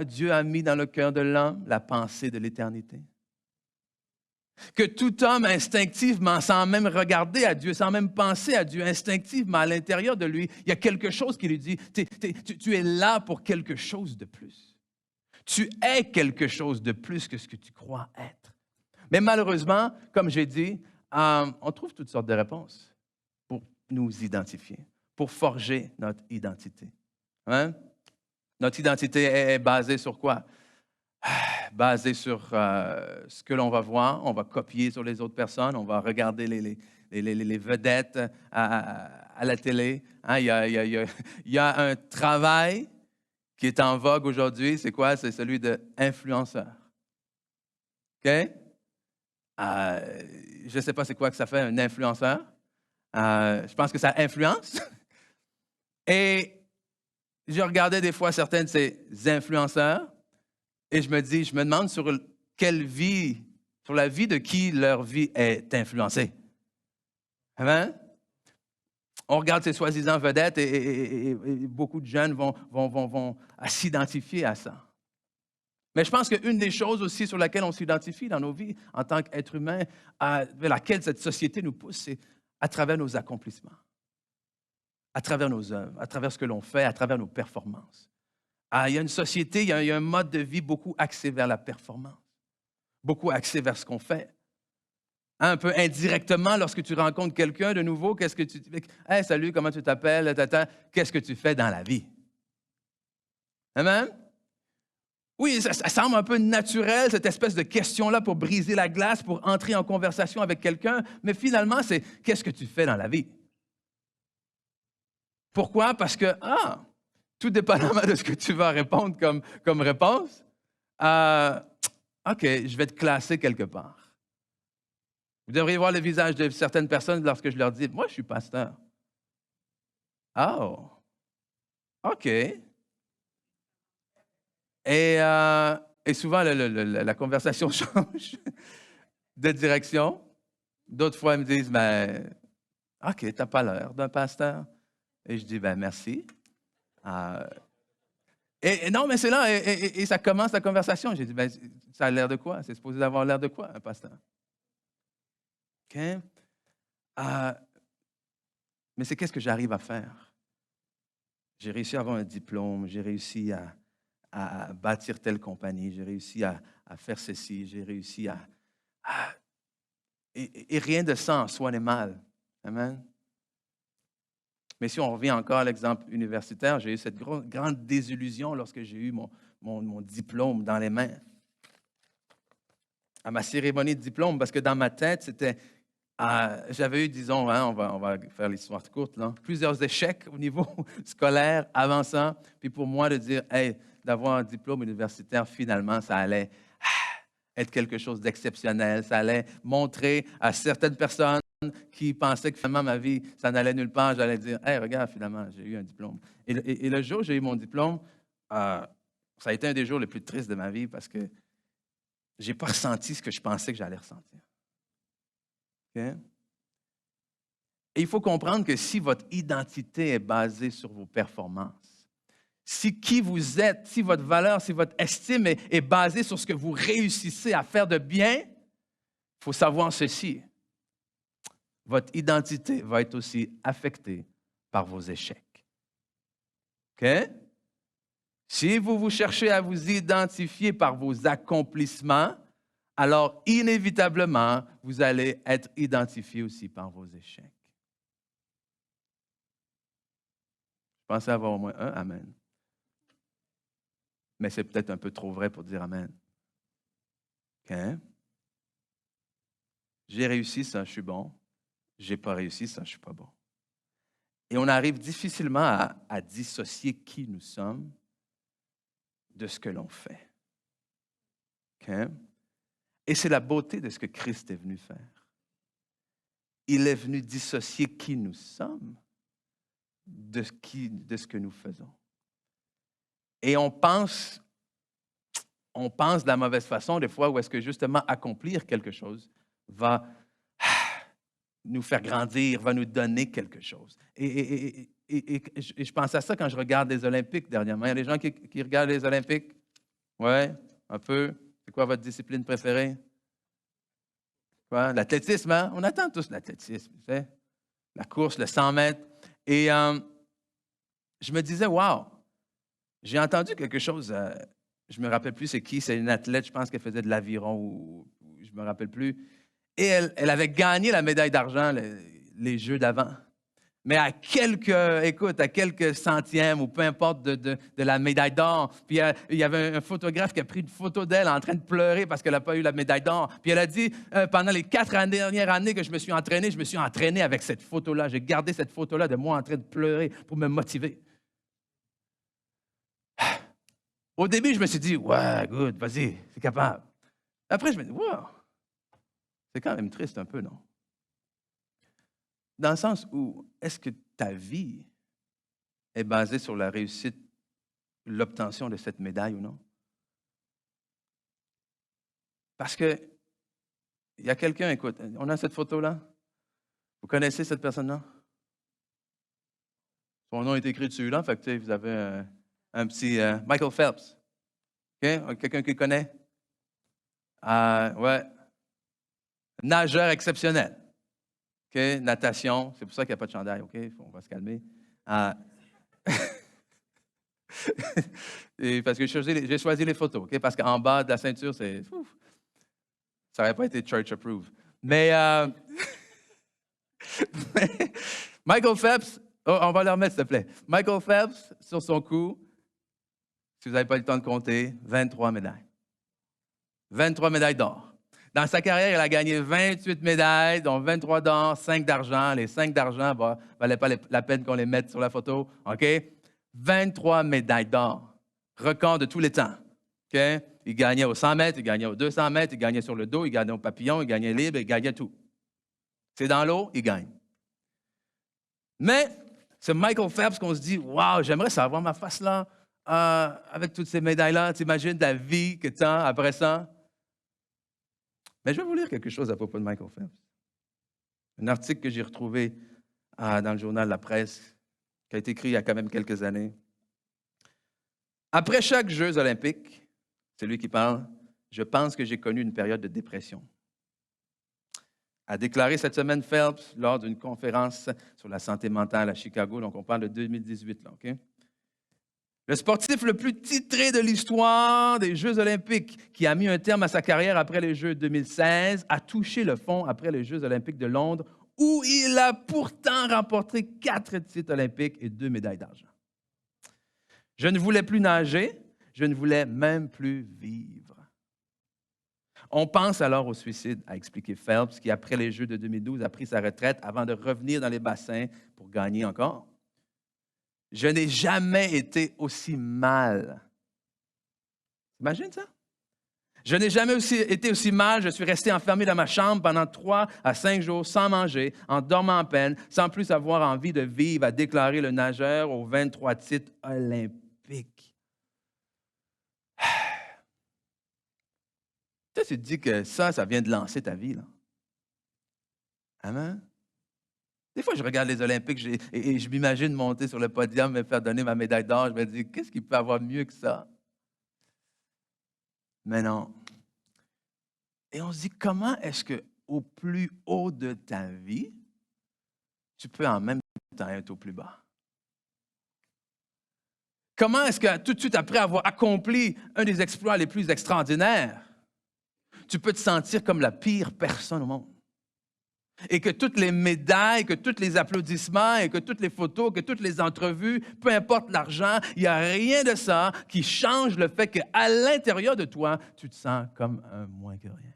Speaker 3: Dieu a mis dans le cœur de l'homme la pensée de l'éternité? Que tout homme instinctivement, sans même regarder à Dieu, sans même penser à Dieu, instinctivement à l'intérieur de lui, il y a quelque chose qui lui dit, tu es là pour quelque chose de plus. Tu es quelque chose de plus que ce que tu crois être. Mais malheureusement, comme j'ai dit, on trouve toutes sortes de réponses pour nous identifier, pour forger notre identité. Hein? Notre identité est basée sur quoi? Basée sur ce que l'on va voir, on va copier sur les autres personnes, on va regarder les vedettes à la télé. Hein? Il y a un travail qui est en vogue aujourd'hui, c'est quoi? C'est celui d'influenceur. OK? Je ne sais pas c'est quoi que ça fait, un influenceur. Je pense que ça influence. Et je regardais des fois certains de ces influenceurs et je me demande sur quelle vie, sur la vie de qui leur vie est influencée. Amen? On regarde ces soi-disant vedettes et beaucoup de jeunes vont s'identifier à ça. Mais je pense qu'une des choses aussi sur laquelle on s'identifie dans nos vies en tant qu'être humain, vers laquelle cette société nous pousse, c'est à travers nos accomplissements, à travers nos œuvres, à travers ce que l'on fait, à travers nos performances. Il y a une société, il y a un mode de vie beaucoup axé vers la performance, beaucoup axé vers ce qu'on fait. Un peu indirectement, lorsque tu rencontres quelqu'un de nouveau, qu'est-ce que tu dis? Hey, salut, comment tu t'appelles? Qu'est-ce que tu fais dans la vie? Amen? Oui, ça semble un peu naturel, cette espèce de question-là pour briser la glace, pour entrer en conversation avec quelqu'un, mais finalement, c'est qu'est-ce que tu fais dans la vie? Pourquoi? Parce que, tout dépendamment de ce que tu vas répondre comme réponse, OK, je vais te classer quelque part. Vous devriez voir le visage de certaines personnes lorsque je leur dis « Moi, je suis pasteur. » Oh, OK. Et souvent, la conversation change de direction. D'autres fois, ils me disent « Ben, OK, tu n'as pas l'air d'un pasteur. » Et je dis « Ben, merci. » Et non, mais c'est là, et ça commence la conversation. J'ai dit « Ben, ça a l'air de quoi? C'est supposé avoir l'air de quoi, un pasteur? » OK? Mais c'est qu'est-ce que j'arrive à faire? J'ai réussi à avoir un diplôme, j'ai réussi à bâtir telle compagnie, j'ai réussi à faire ceci, j'ai réussi et rien de ça en soi n'est mal. Amen. Mais si on revient encore à l'exemple universitaire, j'ai eu cette grande désillusion lorsque j'ai eu mon diplôme dans les mains. À ma cérémonie de diplôme, parce que dans ma tête, j'avais eu, disons, hein, on va faire l'histoire courte, là, plusieurs échecs au niveau scolaire avant ça. Puis pour moi, de dire, hey, d'avoir un diplôme universitaire, finalement, ça allait être quelque chose d'exceptionnel. Ça allait montrer à certaines personnes qui pensaient que finalement ma vie, ça n'allait nulle part. J'allais dire, hey, regarde, finalement, j'ai eu un diplôme. Et le jour où j'ai eu mon diplôme, ça a été un des jours les plus tristes de ma vie parce que je n'ai pas ressenti ce que je pensais que j'allais ressentir. Okay? Et il faut comprendre que si votre identité est basée sur vos performances, si qui vous êtes, si votre valeur, si votre estime est basée sur ce que vous réussissez à faire de bien, il faut savoir ceci. Votre identité va être aussi affectée par vos échecs. OK? Si vous cherchez à vous identifier par vos accomplissements, alors inévitablement, vous allez être identifié aussi par vos échecs. Je pensais avoir au moins un Amen. Mais c'est peut-être un peu trop vrai pour dire Amen. OK? J'ai réussi, ça, je suis bon. J'ai pas réussi, ça, je suis pas bon. Et on arrive difficilement à dissocier qui nous sommes de ce que l'on fait. OK? Et c'est la beauté de ce que Christ est venu faire. Il est venu dissocier qui nous sommes de ce que nous faisons. Et on pense de la mauvaise façon, des fois, où est-ce que justement accomplir quelque chose va nous faire grandir, va nous donner quelque chose. Et je pense à ça quand je regarde les Olympiques dernièrement. Il y a des gens qui regardent les Olympiques? Oui, un peu. C'est quoi votre discipline préférée? Quoi? L'athlétisme, hein? On attend tous l'athlétisme, tu sais? La course, le 100 mètres. Et je me disais, wow, j'ai entendu quelque chose, je ne me rappelle plus c'est qui, c'est une athlète, je pense qu'elle faisait de l'aviron ou je ne me rappelle plus. Et elle avait gagné la médaille d'argent les Jeux d'avant. Mais à quelques centièmes ou peu importe de la médaille d'or. Puis il y avait un photographe qui a pris une photo d'elle en train de pleurer parce qu'elle n'a pas eu la médaille d'or. Puis elle a dit, pendant les 4 dernières années que je me suis entraîné avec cette photo-là. J'ai gardé cette photo-là de moi en train de pleurer pour me motiver. Au début, je me suis dit, ouais, good, vas-y, c'est capable. Après, je me dis, wow, c'est quand même triste un peu, non? Dans le sens où, est-ce que ta vie est basée sur la réussite, l'obtention de cette médaille ou non? Parce que, il y a quelqu'un, écoute, on a cette photo-là. Vous connaissez cette personne-là? Son nom est écrit dessus, là, fait que vous avez un petit Michael Phelps. OK? Quelqu'un qui le connaît? Ouais. Nageur exceptionnel. OK? Natation. C'est pour ça qu'il n'y a pas de chandail. OK? On va se calmer. Et parce que j'ai choisi les photos. OK? Parce qu'en bas de la ceinture, ça n'aurait pas été church approved. Mais Michael Phelps, on va le remettre, s'il te plaît. Michael Phelps, sur son cou, si vous n'avez pas eu le temps de compter, 23 médailles. 23 médailles d'or. Dans sa carrière, il a gagné 28 médailles, dont 23 d'or, 5 d'argent. Les 5 d'argent ne valaient pas la peine qu'on les mette sur la photo. OK? 23 médailles d'or. Record de tous les temps. OK? Il gagnait au 100 mètres, il gagnait au 200 mètres, il gagnait sur le dos, il gagnait au papillon, il gagnait libre, il gagnait tout. C'est dans l'eau, il gagne. Mais c'est Michael Phelps qu'on se dit, wow, j'aimerais savoir ma face là, avec toutes ces médailles-là. Tu imagines la vie que tu as après ça? Mais je vais vous lire quelque chose à propos de Michael Phelps. Un article que j'ai retrouvé dans le journal La Presse, qui a été écrit il y a quand même quelques années. Après chaque Jeux olympiques, c'est lui qui parle, je pense que j'ai connu une période de dépression. A déclaré cette semaine Phelps lors d'une conférence sur la santé mentale à Chicago. Donc, on parle de 2018, là, OK? Le sportif le plus titré de l'histoire des Jeux olympiques, qui a mis un terme à sa carrière après les Jeux 2016, a touché le fond après les Jeux olympiques de Londres, où il a pourtant remporté 4 titres olympiques et 2 médailles d'argent. Je ne voulais plus nager, je ne voulais même plus vivre. On pense alors au suicide, a expliqué Phelps, qui après les Jeux de 2012 a pris sa retraite avant de revenir dans les bassins pour gagner encore. Je n'ai jamais été aussi mal. Imagine ça. Je n'ai jamais été aussi mal. Je suis resté enfermé dans ma chambre pendant 3 à 5 jours sans manger, en dormant à peine, sans plus avoir envie de vivre, a déclaré le nageur aux 23 titres olympiques. Tu te dis que ça vient de lancer ta vie, là. Amen. Des fois, je regarde les Olympiques et je m'imagine monter sur le podium et me faire donner ma médaille d'or. Je me dis, qu'est-ce qu'il peut avoir mieux que ça? Mais non. Et on se dit, comment est-ce qu'au plus haut de ta vie, tu peux en même temps être au plus bas? Comment est-ce que tout de suite après avoir accompli un des exploits les plus extraordinaires, tu peux te sentir comme la pire personne au monde? Et que toutes les médailles, que tous les applaudissements, et que toutes les photos, que toutes les entrevues, peu importe l'argent, il n'y a rien de ça qui change le fait qu'à l'intérieur de toi, tu te sens comme un moins que rien.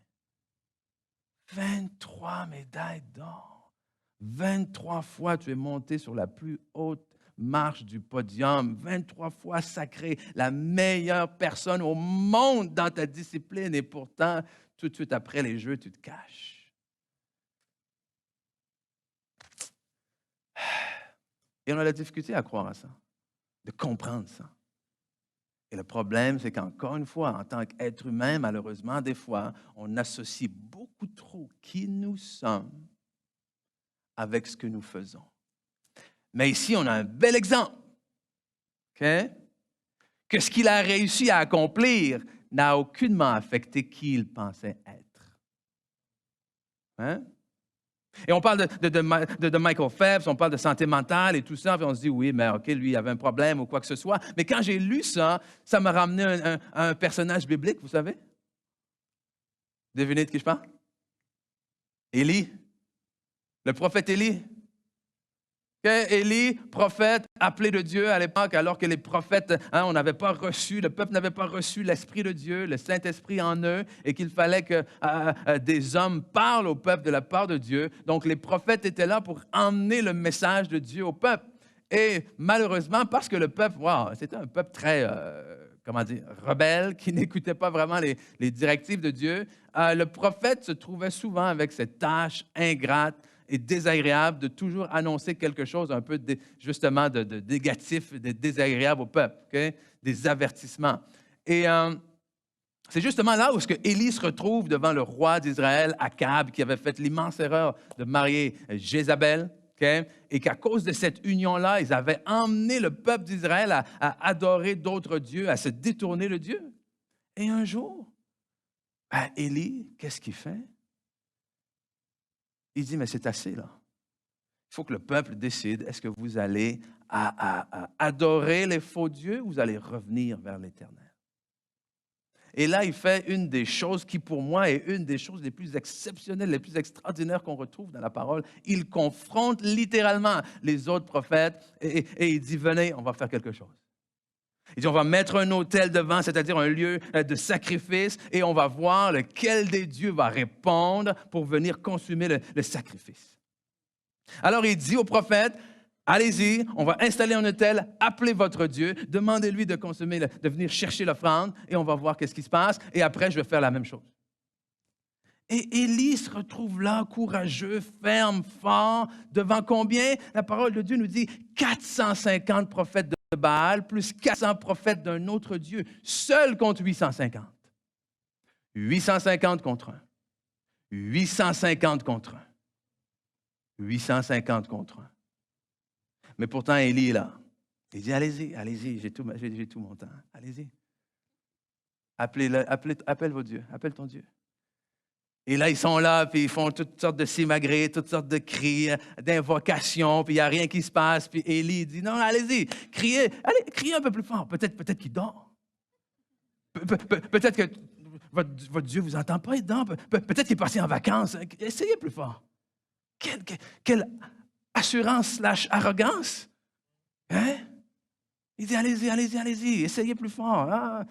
Speaker 3: 23 médailles d'or. 23 fois tu es monté sur la plus haute marche du podium. 23 fois sacré, la meilleure personne au monde dans ta discipline. Et pourtant, tout de suite après les Jeux, tu te caches. Et on a la difficulté à croire à ça, de comprendre ça. Et le problème, c'est qu'encore une fois, en tant qu'être humain, malheureusement, des fois, on associe beaucoup trop qui nous sommes avec ce que nous faisons. Mais ici, on a un bel exemple. Okay? Que ce qu'il a réussi à accomplir n'a aucunement affecté qui il pensait être. Hein? Et on parle de Michael Phelps, on parle de santé mentale et tout ça, puis on se dit, oui, mais OK, lui, il avait un problème ou quoi que ce soit. Mais quand j'ai lu ça, ça m'a ramené à un personnage biblique, vous savez? Devinez de qui je parle? Élie, le prophète Élie. Élie, prophète, appelé de Dieu à l'époque, alors que les prophètes, on n'avait pas reçu, le peuple n'avait pas reçu l'Esprit de Dieu, le Saint-Esprit en eux, et qu'il fallait que des hommes parlent au peuple de la part de Dieu. Donc, les prophètes étaient là pour emmener le message de Dieu au peuple. Et malheureusement, parce que le peuple, c'était un peuple très, rebelle, qui n'écoutait pas vraiment les directives de Dieu, le prophète se trouvait souvent avec cette tâche ingrate et désagréable de toujours annoncer quelque chose un peu justement de négatif, de désagréable au peuple, okay? Des avertissements. Et c'est justement là où Élie se retrouve devant le roi d'Israël, Akab, qui avait fait l'immense erreur de marier Jézabel, okay? Et qu'à cause de cette union-là, ils avaient emmené le peuple d'Israël à adorer d'autres dieux, à se détourner de Dieu. Et un jour, Élie, qu'est-ce qu'il fait? Il dit, mais c'est assez, là. Il faut que le peuple décide, est-ce que vous allez à adorer les faux dieux ou vous allez revenir vers l'Éternel? Et là, il fait une des choses qui, pour moi, est une des choses les plus exceptionnelles, les plus extraordinaires qu'on retrouve dans la parole. Il confronte littéralement les autres prophètes et il dit, venez, on va faire quelque chose. Il dit, on va mettre un autel devant, c'est-à-dire un lieu de sacrifice, et on va voir lequel des dieux va répondre pour venir consumer le sacrifice. Alors, il dit au prophète, allez-y, on va installer un autel, appelez votre Dieu, demandez-lui de de venir chercher l'offrande, et on va voir qu'est-ce qui se passe, et après, je vais faire la même chose. Et Élie se retrouve là, courageux, ferme, fort, devant combien? La parole de Dieu nous dit 450 prophètes de Baal, plus 400 prophètes d'un autre Dieu, seul contre 850. 850 contre 1. 850 contre 1. 850 contre 1. Mais pourtant, Élie est là. Il dit, allez-y, j'ai tout mon temps. Allez-y. Appelle vos dieux, appelle ton Dieu. Et là, ils sont là, puis ils font toutes sortes de simagrées, toutes sortes de cris, d'invocations, puis il n'y a rien qui se passe. Puis Élie dit, non, allez-y, criez un peu plus fort. Peut-être qu'il dort. Peut-être que votre Dieu ne vous entend pas dedans. Peut-être qu'il est parti en vacances. Essayez plus fort. Quelle assurance / arrogance. Hein? Il dit, allez-y, essayez plus fort. Ah.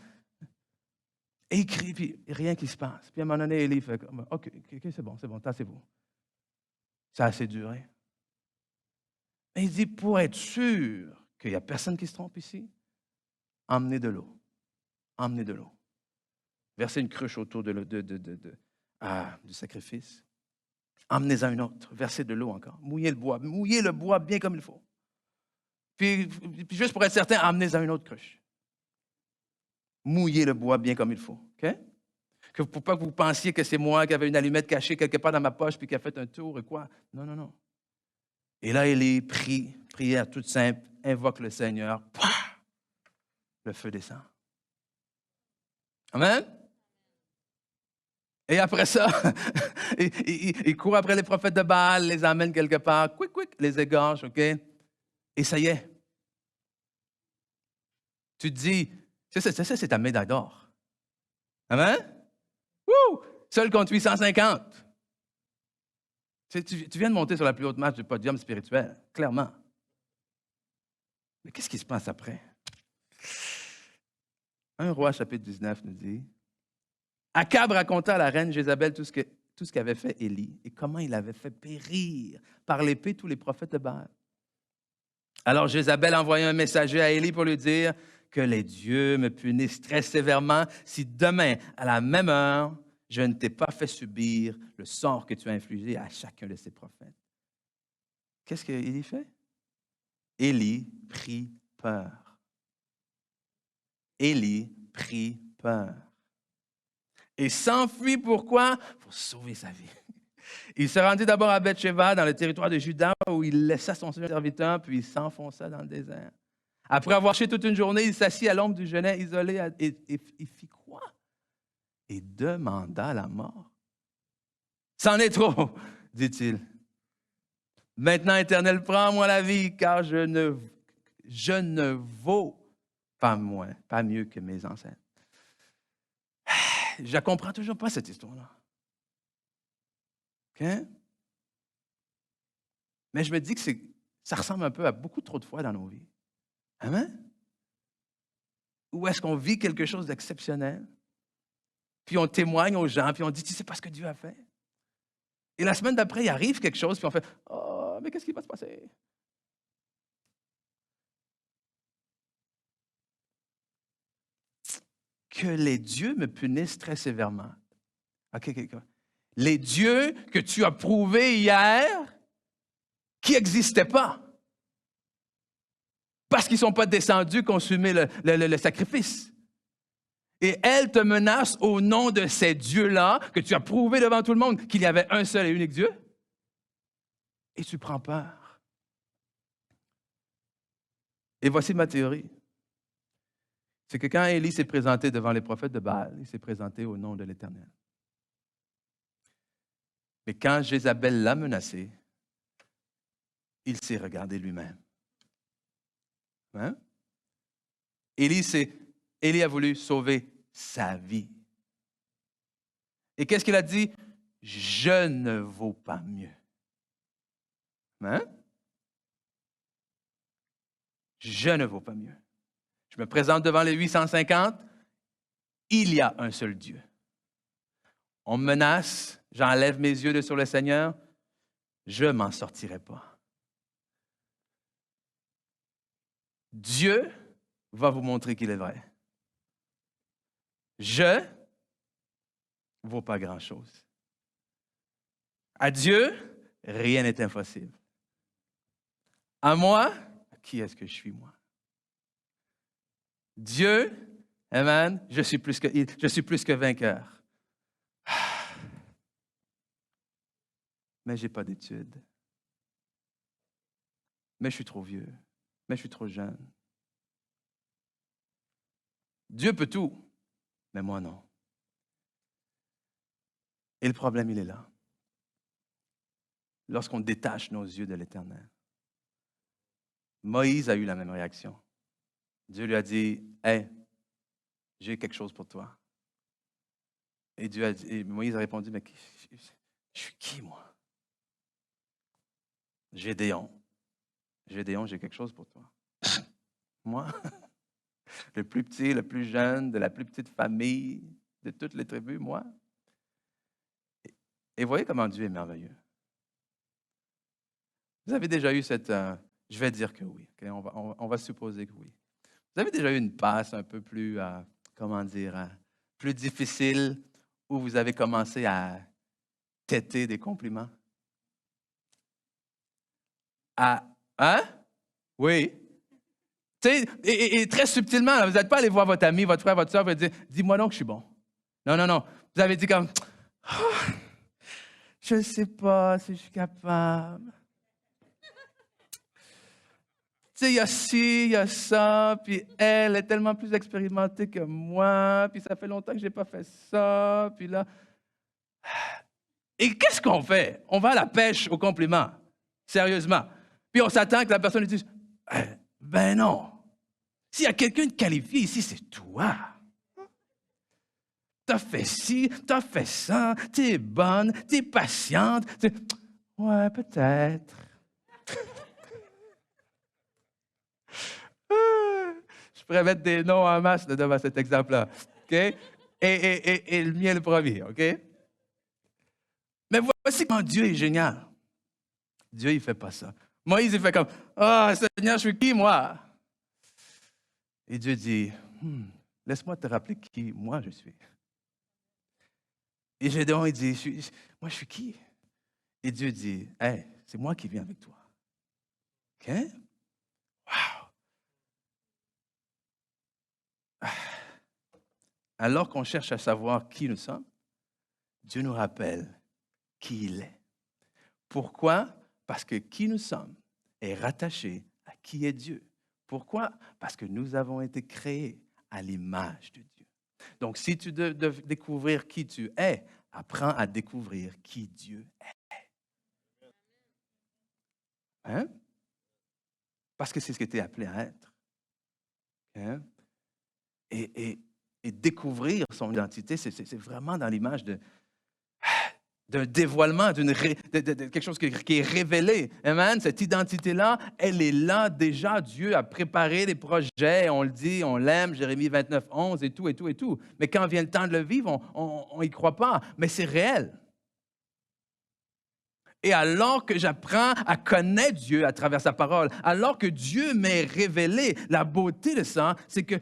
Speaker 3: Et il crie, puis rien qui se passe. Puis à un moment donné, Élie fait comme, OK, c'est bon, tassez-vous. Ça a assez duré. Mais il dit, pour être sûr qu'il n'y a personne qui se trompe ici, emmenez de l'eau. Emmenez de l'eau. Versez une cruche autour du sacrifice. Emmenez-en une autre. Versez de l'eau encore. Mouillez le bois bien comme il faut. Puis juste pour être certain, emmenez-en une autre cruche. Mouillez le bois bien comme il faut. OK? Pour pas que vous pensiez que c'est moi qui avais une allumette cachée quelque part dans ma poche puis qui a fait un tour et quoi. Non. Et là, Élie prie, prière toute simple, invoque le Seigneur. Pouah! Le feu descend. Amen? Et après ça, il court après les prophètes de Baal, les emmène quelque part, quick, les égorge, OK? Et ça y est. Tu te dis, ça, c'est ta médaille d'or. Amen? Wouh! Seul contre 850. Tu viens de monter sur la plus haute marche du podium spirituel, clairement. Mais qu'est-ce qui se passe après? 1 Roi, chapitre 19, nous dit, Akab raconta à la reine Jézabel tout ce qu'avait fait Élie et comment il avait fait périr par l'épée tous les prophètes de Baal. Alors Jézabel envoya un messager à Élie pour lui dire que les dieux me punissent très sévèrement si demain, à la même heure, je ne t'ai pas fait subir le sort que tu as infligé à chacun de ces prophètes. Qu'est-ce qu'Élie fait? Élie prit peur. Élie prit peur. Et s'enfuit pourquoi? Pour sauver sa vie. Il se rendit d'abord à Beth-Sheva, dans le territoire de Juda, où il laissa son serviteur, puis il s'enfonça dans le désert. Après avoir marché toute une journée, il s'assit à l'ombre du genêt isolé et fit quoi? Et demanda la mort. C'en est trop, dit-il. Maintenant, Éternel, prends-moi la vie, car je ne vaux pas mieux que mes ancêtres. Je ne comprends toujours pas, cette histoire-là. OK? Mais je me dis que ça ressemble un peu à beaucoup trop de fois dans nos vies. Amen? Où est-ce qu'on vit quelque chose d'exceptionnel, puis on témoigne aux gens, puis on dit, tu sais pas ce que Dieu a fait. Et la semaine d'après, il arrive quelque chose, puis on fait, oh, mais qu'est-ce qui va se passer? Que les dieux me punissent très sévèrement. OK. Les dieux que tu as prouvés hier, qui n'existaient pas. Parce qu'ils ne sont pas descendus consumer le sacrifice. Et elle te menace au nom de ces dieux-là, que tu as prouvé devant tout le monde qu'il y avait un seul et unique Dieu. Et tu prends peur. Et voici ma théorie. C'est que quand Élie s'est présenté devant les prophètes de Baal, il s'est présenté au nom de l'Éternel. Mais quand Jézabel l'a menacé, il s'est regardé lui-même. Hein? Élie a voulu sauver sa vie. Et qu'est-ce qu'il a dit? Je ne vaux pas mieux. Hein? Je ne vaux pas mieux. Je me présente devant les 850. Il y a un seul Dieu. On me menace, j'enlève mes yeux de sur le Seigneur, je ne m'en sortirai pas. Dieu va vous montrer qu'il est vrai. Je ne vaux pas grand-chose. À Dieu, rien n'est impossible. À moi, qui est-ce que je suis, moi? Dieu, amen, je suis plus que vainqueur. Mais je n'ai pas d'études. Mais je suis trop vieux. Mais je suis trop jeune. Dieu peut tout, mais moi non. Et le problème, il est là. Lorsqu'on détache nos yeux de l'Éternel. Moïse a eu la même réaction. Dieu lui a dit, « Hey, j'ai quelque chose pour toi. » Et Moïse a répondu, « Mais je suis qui, moi? » « Gédéon, j'ai quelque chose pour toi. » Moi, le plus petit, le plus jeune, de la plus petite famille, de toutes les tribus, moi. Et voyez comment Dieu est merveilleux. Vous avez déjà eu cette... je vais dire que oui. Okay? On va supposer que oui. Vous avez déjà eu une passe un peu plus, plus difficile où vous avez commencé à têter des compliments? Hein? Oui. Tu sais, et très subtilement, là, vous n'êtes pas allé voir votre ami, votre frère, votre soeur, vous dire, dis-moi donc que je suis bon. Non, non, non. Vous avez dit comme, oh, je ne sais pas si je suis capable. Tu sais, il y a ci, il y a ça, puis elle est tellement plus expérimentée que moi, puis ça fait longtemps que je n'ai pas fait ça, puis là... Et qu'est-ce qu'on fait? On va à la pêche aux compliments, sérieusement. Puis on s'attend que la personne dise, ben non. S'il y a quelqu'un de qualifié ici, c'est toi. T'as fait ci, t'as fait ça, t'es bonne, t'es patiente. Ouais, peut-être. Je pourrais mettre des noms en masse devant cet exemple-là. OK? Et le mien est le premier. OK? Mais voici comment Dieu est génial. Dieu, il ne fait pas ça. Moïse, il fait comme, ah, Seigneur, je suis qui, moi? Et Dieu dit, laisse-moi te rappeler qui moi je suis. Et Gédéon, il dit, moi je suis qui? Et Dieu dit, hey, c'est moi qui viens avec toi. OK? Wow! Alors qu'on cherche à savoir qui nous sommes, Dieu nous rappelle qui il est. Pourquoi? Parce que qui nous sommes est rattaché à qui est Dieu. Pourquoi? Parce que nous avons été créés à l'image de Dieu. Donc, si tu veux découvrir qui tu es, apprends à découvrir qui Dieu est. Hein? Parce que c'est ce que tu es appelé à être. Hein? Et découvrir son identité, c'est vraiment dans l'image d'un dévoilement, de quelque chose qui est révélé. Amen. Cette identité-là, elle est là déjà. Dieu a préparé les projets, on le dit, on l'aime, Jérémie 29, 11 et tout, et tout, et tout. Mais quand vient le temps de le vivre, on n'y croit pas. Mais c'est réel. Et alors que j'apprends à connaître Dieu à travers sa parole, alors que Dieu m'est révélé, la beauté de ça, c'est que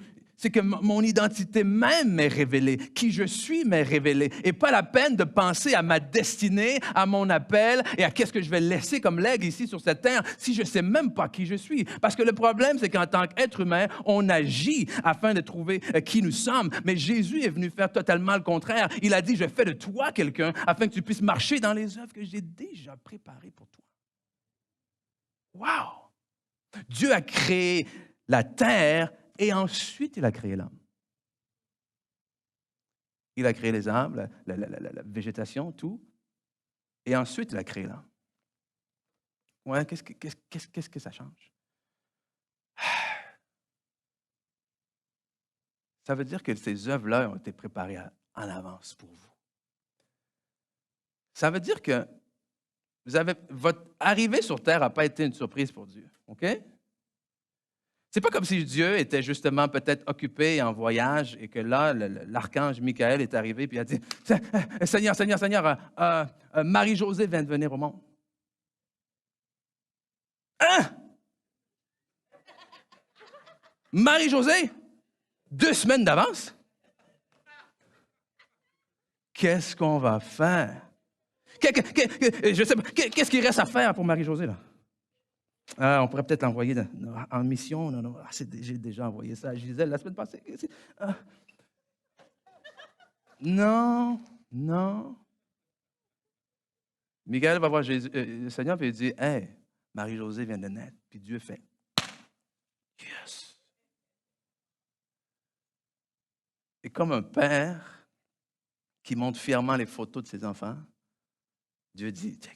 Speaker 3: mon identité même m'est révélée. Qui je suis m'est révélé. Et pas la peine de penser à ma destinée, à mon appel et à qu'est-ce que je vais laisser comme legs ici sur cette terre si je ne sais même pas qui je suis. Parce que le problème, c'est qu'en tant qu'être humain, on agit afin de trouver qui nous sommes. Mais Jésus est venu faire totalement le contraire. Il a dit, je fais de toi quelqu'un afin que tu puisses marcher dans les œuvres que j'ai déjà préparées pour toi. Wow! Dieu a créé la terre et ensuite, il a créé l'homme. Il a créé les arbres, la végétation, tout. Et ensuite, il a créé l'homme. Ouais, qu'est-ce que ça change? Ça veut dire que ces œuvres-là ont été préparées en avance pour vous. Ça veut dire que votre arrivée sur Terre n'a pas été une surprise pour Dieu. OK? C'est pas comme si Dieu était justement peut-être occupé en voyage et que là, l'archange Michael est arrivé et a dit, Seigneur, Marie-Josée vient de venir au monde. Hein? Marie-Josée? 2 semaines d'avance? Qu'est-ce qu'on va faire? Je sais pas, qu'est-ce qu'il reste à faire pour Marie-Josée, là? On pourrait peut-être l'envoyer en mission. Non, j'ai déjà envoyé ça à Gisèle la semaine passée. Non. Michael va voir Jésus, le Seigneur et il dit, hey, Marie-Josée vient de naître. Puis Dieu fait, yes. Et comme un père qui montre fièrement les photos de ses enfants. Dieu dit, tiens,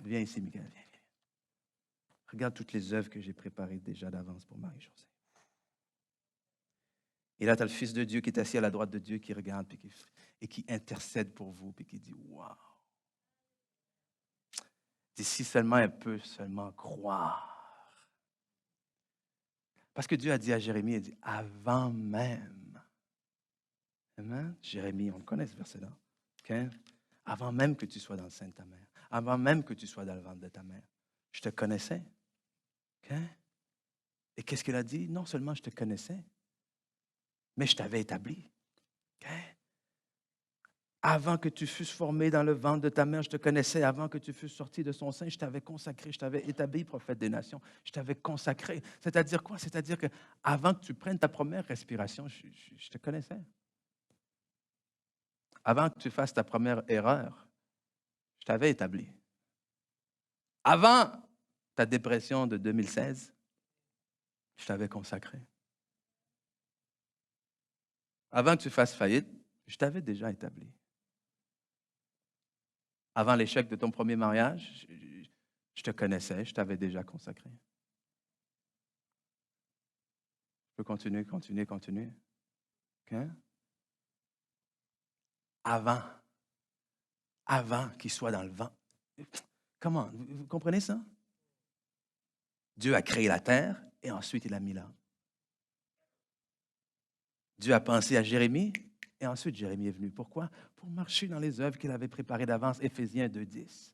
Speaker 3: viens ici, Michael, viens. Regarde toutes les œuvres que j'ai préparées déjà d'avance pour Marie-Josée. Et là, tu as le Fils de Dieu qui est assis à la droite de Dieu, qui regarde et qui intercède pour vous, puis qui dit, waouh! Si seulement elle peut seulement croire. Parce que Dieu a dit à Jérémie, il dit, avant même. Amen? Jérémie, on le connaît ce verset-là. Okay? Avant même que tu sois dans le sein de ta mère, avant même que tu sois dans le ventre de ta mère, je te connaissais. Okay? Et qu'est-ce qu'il a dit? Non seulement je te connaissais, mais je t'avais établi. Okay? Avant que tu fusses formé dans le ventre de ta mère, je te connaissais. Avant que tu fusses sorti de son sein, je t'avais consacré, je t'avais établi prophète des nations. Je t'avais consacré. C'est-à-dire quoi? C'est-à-dire qu'avant que tu prennes ta première respiration, je te connaissais. Avant que tu fasses ta première erreur, je t'avais établi. Avant ta dépression de 2016, je t'avais consacré. Avant que tu fasses faillite, je t'avais déjà établi. Avant l'échec de ton premier mariage, je te connaissais, je t'avais déjà consacré. Je peux continuer. Okay? Avant qu'il soit dans le vent. Comment? Vous comprenez ça? Dieu a créé la terre et ensuite il a mis l'homme. Dieu a pensé à Jérémie et ensuite Jérémie est venu. Pourquoi? Pour marcher dans les œuvres qu'il avait préparées d'avance. Éphésiens 2:10.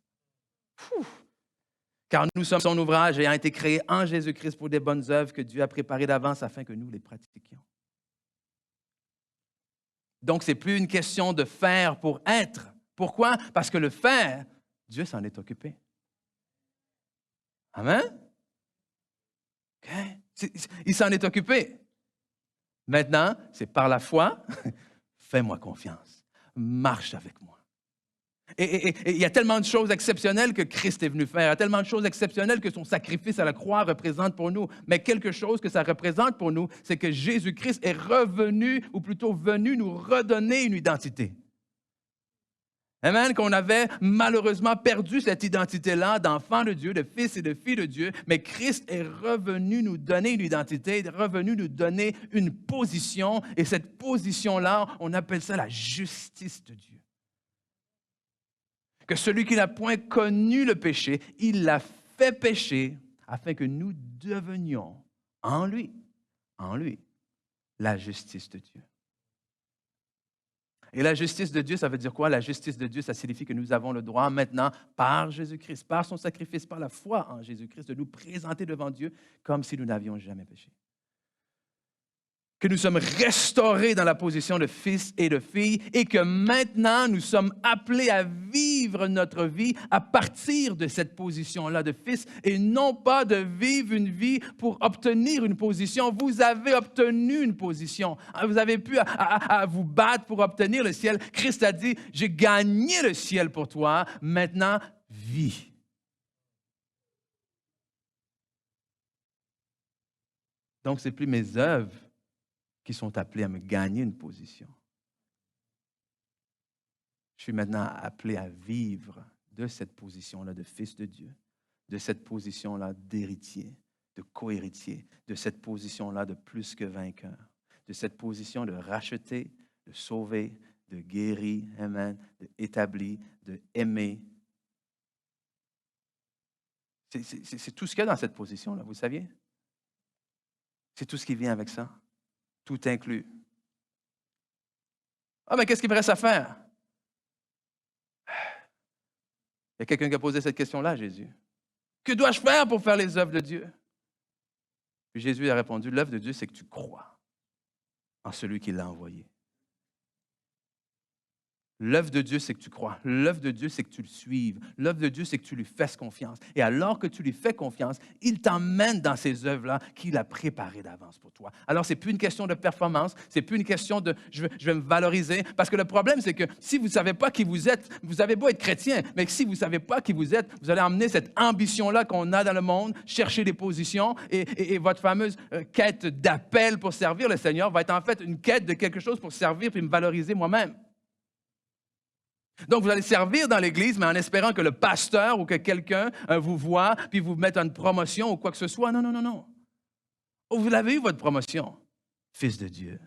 Speaker 3: Car nous sommes son ouvrage ayant été créé en Jésus-Christ pour des bonnes œuvres que Dieu a préparées d'avance afin que nous les pratiquions. Donc, ce n'est plus une question de faire pour être. Pourquoi? Parce que le faire, Dieu s'en est occupé. Amen? Okay. Il s'en est occupé. Maintenant, c'est par la foi, fais-moi confiance, marche avec moi. Et il y a tellement de choses exceptionnelles que Christ est venu faire, il y a tellement de choses exceptionnelles que son sacrifice à la croix représente pour nous. Mais quelque chose que ça représente pour nous, c'est que Jésus-Christ est revenu, ou plutôt venu nous redonner une identité. Amen, qu'on avait malheureusement perdu cette identité-là d'enfant de Dieu, de fils et de fille de Dieu, mais Christ est revenu nous donner une identité, est revenu nous donner une position, et cette position-là, on appelle ça la justice de Dieu. Que celui qui n'a point connu le péché, il l'a fait pécher, afin que nous devenions en lui, la justice de Dieu. Et la justice de Dieu, ça veut dire quoi? La justice de Dieu, ça signifie que nous avons le droit maintenant, par Jésus-Christ, par son sacrifice, par la foi en Jésus-Christ, de nous présenter devant Dieu comme si nous n'avions jamais péché. Que nous sommes restaurés dans la position de fils et de filles et que maintenant, nous sommes appelés à vivre notre vie à partir de cette position-là de fils et non pas de vivre une vie pour obtenir une position. Vous avez obtenu une position. Vous avez pu à vous battre pour obtenir le ciel. Christ a dit, j'ai gagné le ciel pour toi. Maintenant, vis. Donc, ce n'est plus mes œuvres qui sont appelés à me gagner une position. Je suis maintenant appelé à vivre de cette position-là de fils de Dieu, de cette position-là d'héritier, de co-héritier, de cette position-là de plus que vainqueur, de cette position de racheter, de sauver, de guérir, amen, d'établir, de aimer. C'est tout ce qu'il y a dans cette position-là, vous saviez? C'est tout ce qui vient avec ça. Tout inclus. Ah, mais qu'est-ce qu'il me reste à faire? Il y a quelqu'un qui a posé cette question-là à Jésus. Que dois-je faire pour faire les œuvres de Dieu? Puis Jésus a répondu, l'œuvre de Dieu, c'est que tu crois en celui qui l'a envoyé. L'œuvre de Dieu, c'est que tu crois. L'œuvre de Dieu, c'est que tu le suives. L'œuvre de Dieu, c'est que tu lui fasses confiance. Et alors que tu lui fais confiance, il t'emmène dans ces œuvres-là qu'il a préparées d'avance pour toi. Alors, ce n'est plus une question de performance, ce n'est plus une question de je vais me valoriser. Parce que le problème, c'est que si vous ne savez pas qui vous êtes, vous avez beau être chrétien, mais si vous ne savez pas qui vous êtes, vous allez emmener cette ambition-là qu'on a dans le monde, chercher des positions, et votre fameuse quête d'appel pour servir le Seigneur va être en fait une quête de quelque chose pour servir puis me valoriser moi-même. Donc, vous allez servir dans l'Église, mais en espérant que le pasteur ou que quelqu'un vous voit, puis vous mette une promotion ou quoi que ce soit. Non, non, non, non. Oh, vous l'avez eu, votre promotion. Fils de Dieu.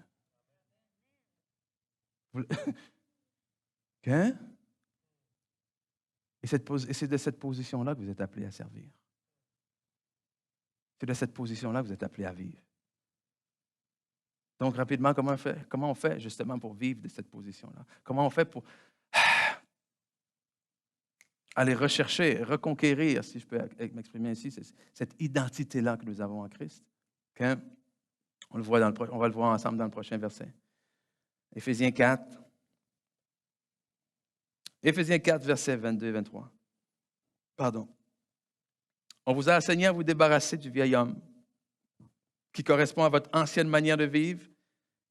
Speaker 3: OK? Et c'est de cette position-là que vous êtes appelé à servir. C'est de cette position-là que vous êtes appelé à vivre. Donc, rapidement, comment on fait justement pour vivre de cette position-là? Comment on fait pour aller rechercher, reconquérir, si je peux m'exprimer ainsi, cette identité-là que nous avons en Christ? Okay? On va le voir ensemble dans le prochain verset. Éphésiens 4. Éphésiens 4, versets 22 et 23. Pardon. On vous a enseigné à vous débarrasser du vieil homme qui correspond à votre ancienne manière de vivre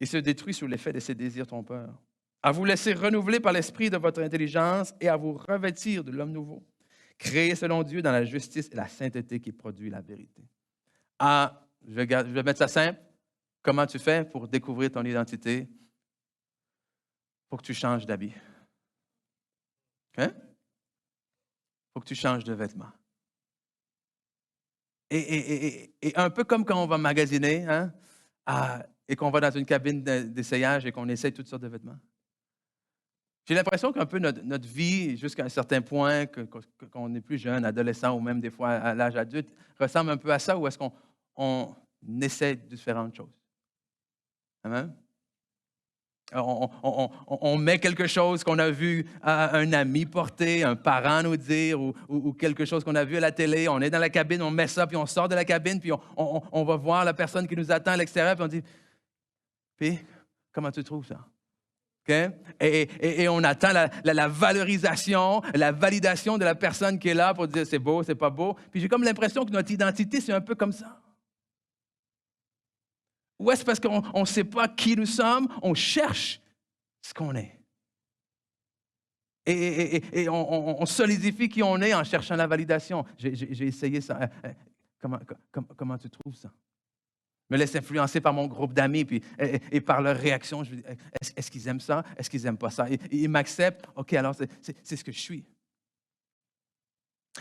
Speaker 3: et se détruit sous l'effet de ses désirs trompeurs. À vous laisser renouveler par l'esprit de votre intelligence et à vous revêtir de l'homme nouveau, créé selon Dieu dans la justice et la sainteté qui produit la vérité. Je vais mettre ça simple. Comment tu fais pour découvrir ton identité? Il faut que tu changes d'habit. Il faut que tu changes de vêtements. Et un peu comme quand on va magasiner, et qu'on va dans une cabine d'essayage et qu'on essaie toutes sortes de vêtements. J'ai l'impression qu'un peu notre vie, jusqu'à un certain point, qu'on est plus jeune, adolescent ou même des fois à l'âge adulte, ressemble un peu à ça, où est-ce qu'on essaie différentes choses. Amen? On met quelque chose qu'on a vu un ami porter, un parent nous dire, ou quelque chose qu'on a vu à la télé. On est dans la cabine, on met ça, puis on sort de la cabine, puis on va voir la personne qui nous attend à l'extérieur, puis on dit, puis, comment tu trouves ça? Okay? Et on attend la valorisation, la validation de la personne qui est là pour dire, c'est beau, c'est pas beau. Puis j'ai comme l'impression que notre identité, c'est un peu comme ça. Ou est-ce parce qu'on ne sait pas qui nous sommes, on cherche ce qu'on est. Et on solidifie qui on est en cherchant la validation. J'ai essayé ça. Comment tu trouves ça? Je me laisse influencer par mon groupe d'amis et par leur réaction. Je me dis, est-ce qu'ils aiment ça? Est-ce qu'ils n'aiment pas ça? Et ils m'acceptent. OK, alors c'est ce que je suis.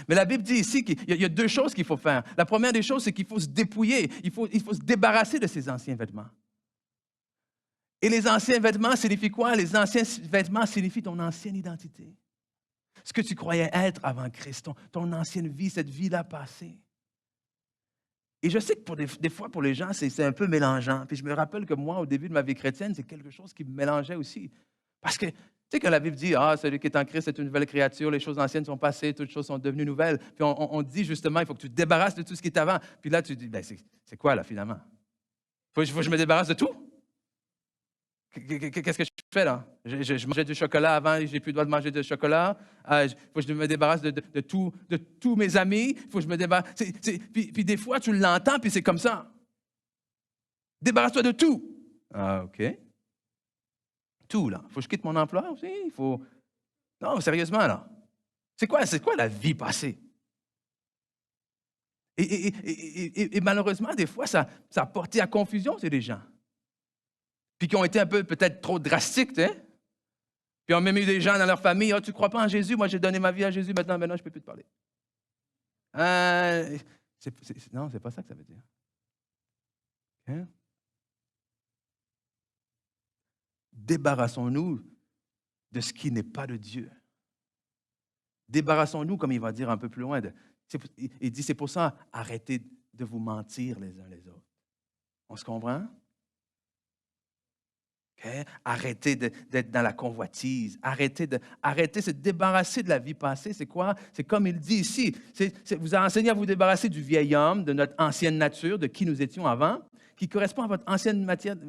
Speaker 3: Mais la Bible dit ici qu'il y a deux choses qu'il faut faire. La première des choses, c'est qu'il faut se dépouiller. Il faut se débarrasser de ses anciens vêtements. Et les anciens vêtements signifient quoi? Les anciens vêtements signifient ton ancienne identité. Ce que tu croyais être avant Christ, ton ancienne vie, cette vie-là passée. Et je sais que des fois, pour les gens, c'est un peu mélangeant. Puis je me rappelle que moi, au début de ma vie chrétienne, c'est quelque chose qui me mélangeait aussi. Parce que, tu sais, quand la Bible dit, celui qui est en Christ est une nouvelle créature, les choses anciennes sont passées, toutes choses sont devenues nouvelles. Puis on dit justement, il faut que tu te débarrasses de tout ce qui est avant. Puis là, tu dis, c'est quoi là, finalement? Faut que je me débarrasse de tout? Qu'est-ce que je fais là? Je mangeais du chocolat avant et je n'ai plus le droit de manger de chocolat. Il faut que je me débarrasse de tous mes amis. Il faut que je me débarrasse. Puis des fois, tu l'entends, puis c'est comme ça. Débarrasse-toi de tout. OK. Tout, là. Il faut que je quitte mon emploi aussi. Non, sérieusement, là. C'est quoi la vie passée? Et malheureusement, des fois, ça a porté à confusion chez les gens. Puis qui ont été un peu peut-être trop drastiques, tu sais. Puis ont même eu des gens dans leur famille, tu ne crois pas en Jésus? Moi, j'ai donné ma vie à Jésus, maintenant, je ne peux plus te parler. Non, c'est pas ça que ça veut dire. Hein? Débarrassons-nous de ce qui n'est pas de Dieu. Débarrassons-nous, comme il va dire un peu plus loin. Il dit, c'est pour ça, arrêtez de vous mentir les uns les autres. On se comprend? Okay? Arrêtez d'être dans la convoitise. Arrêtez de se débarrasser de la vie passée. C'est quoi? C'est comme il dit ici. Vous a enseigné à vous débarrasser du vieil homme, de notre ancienne nature, de qui nous étions avant, qui correspond à votre ancienne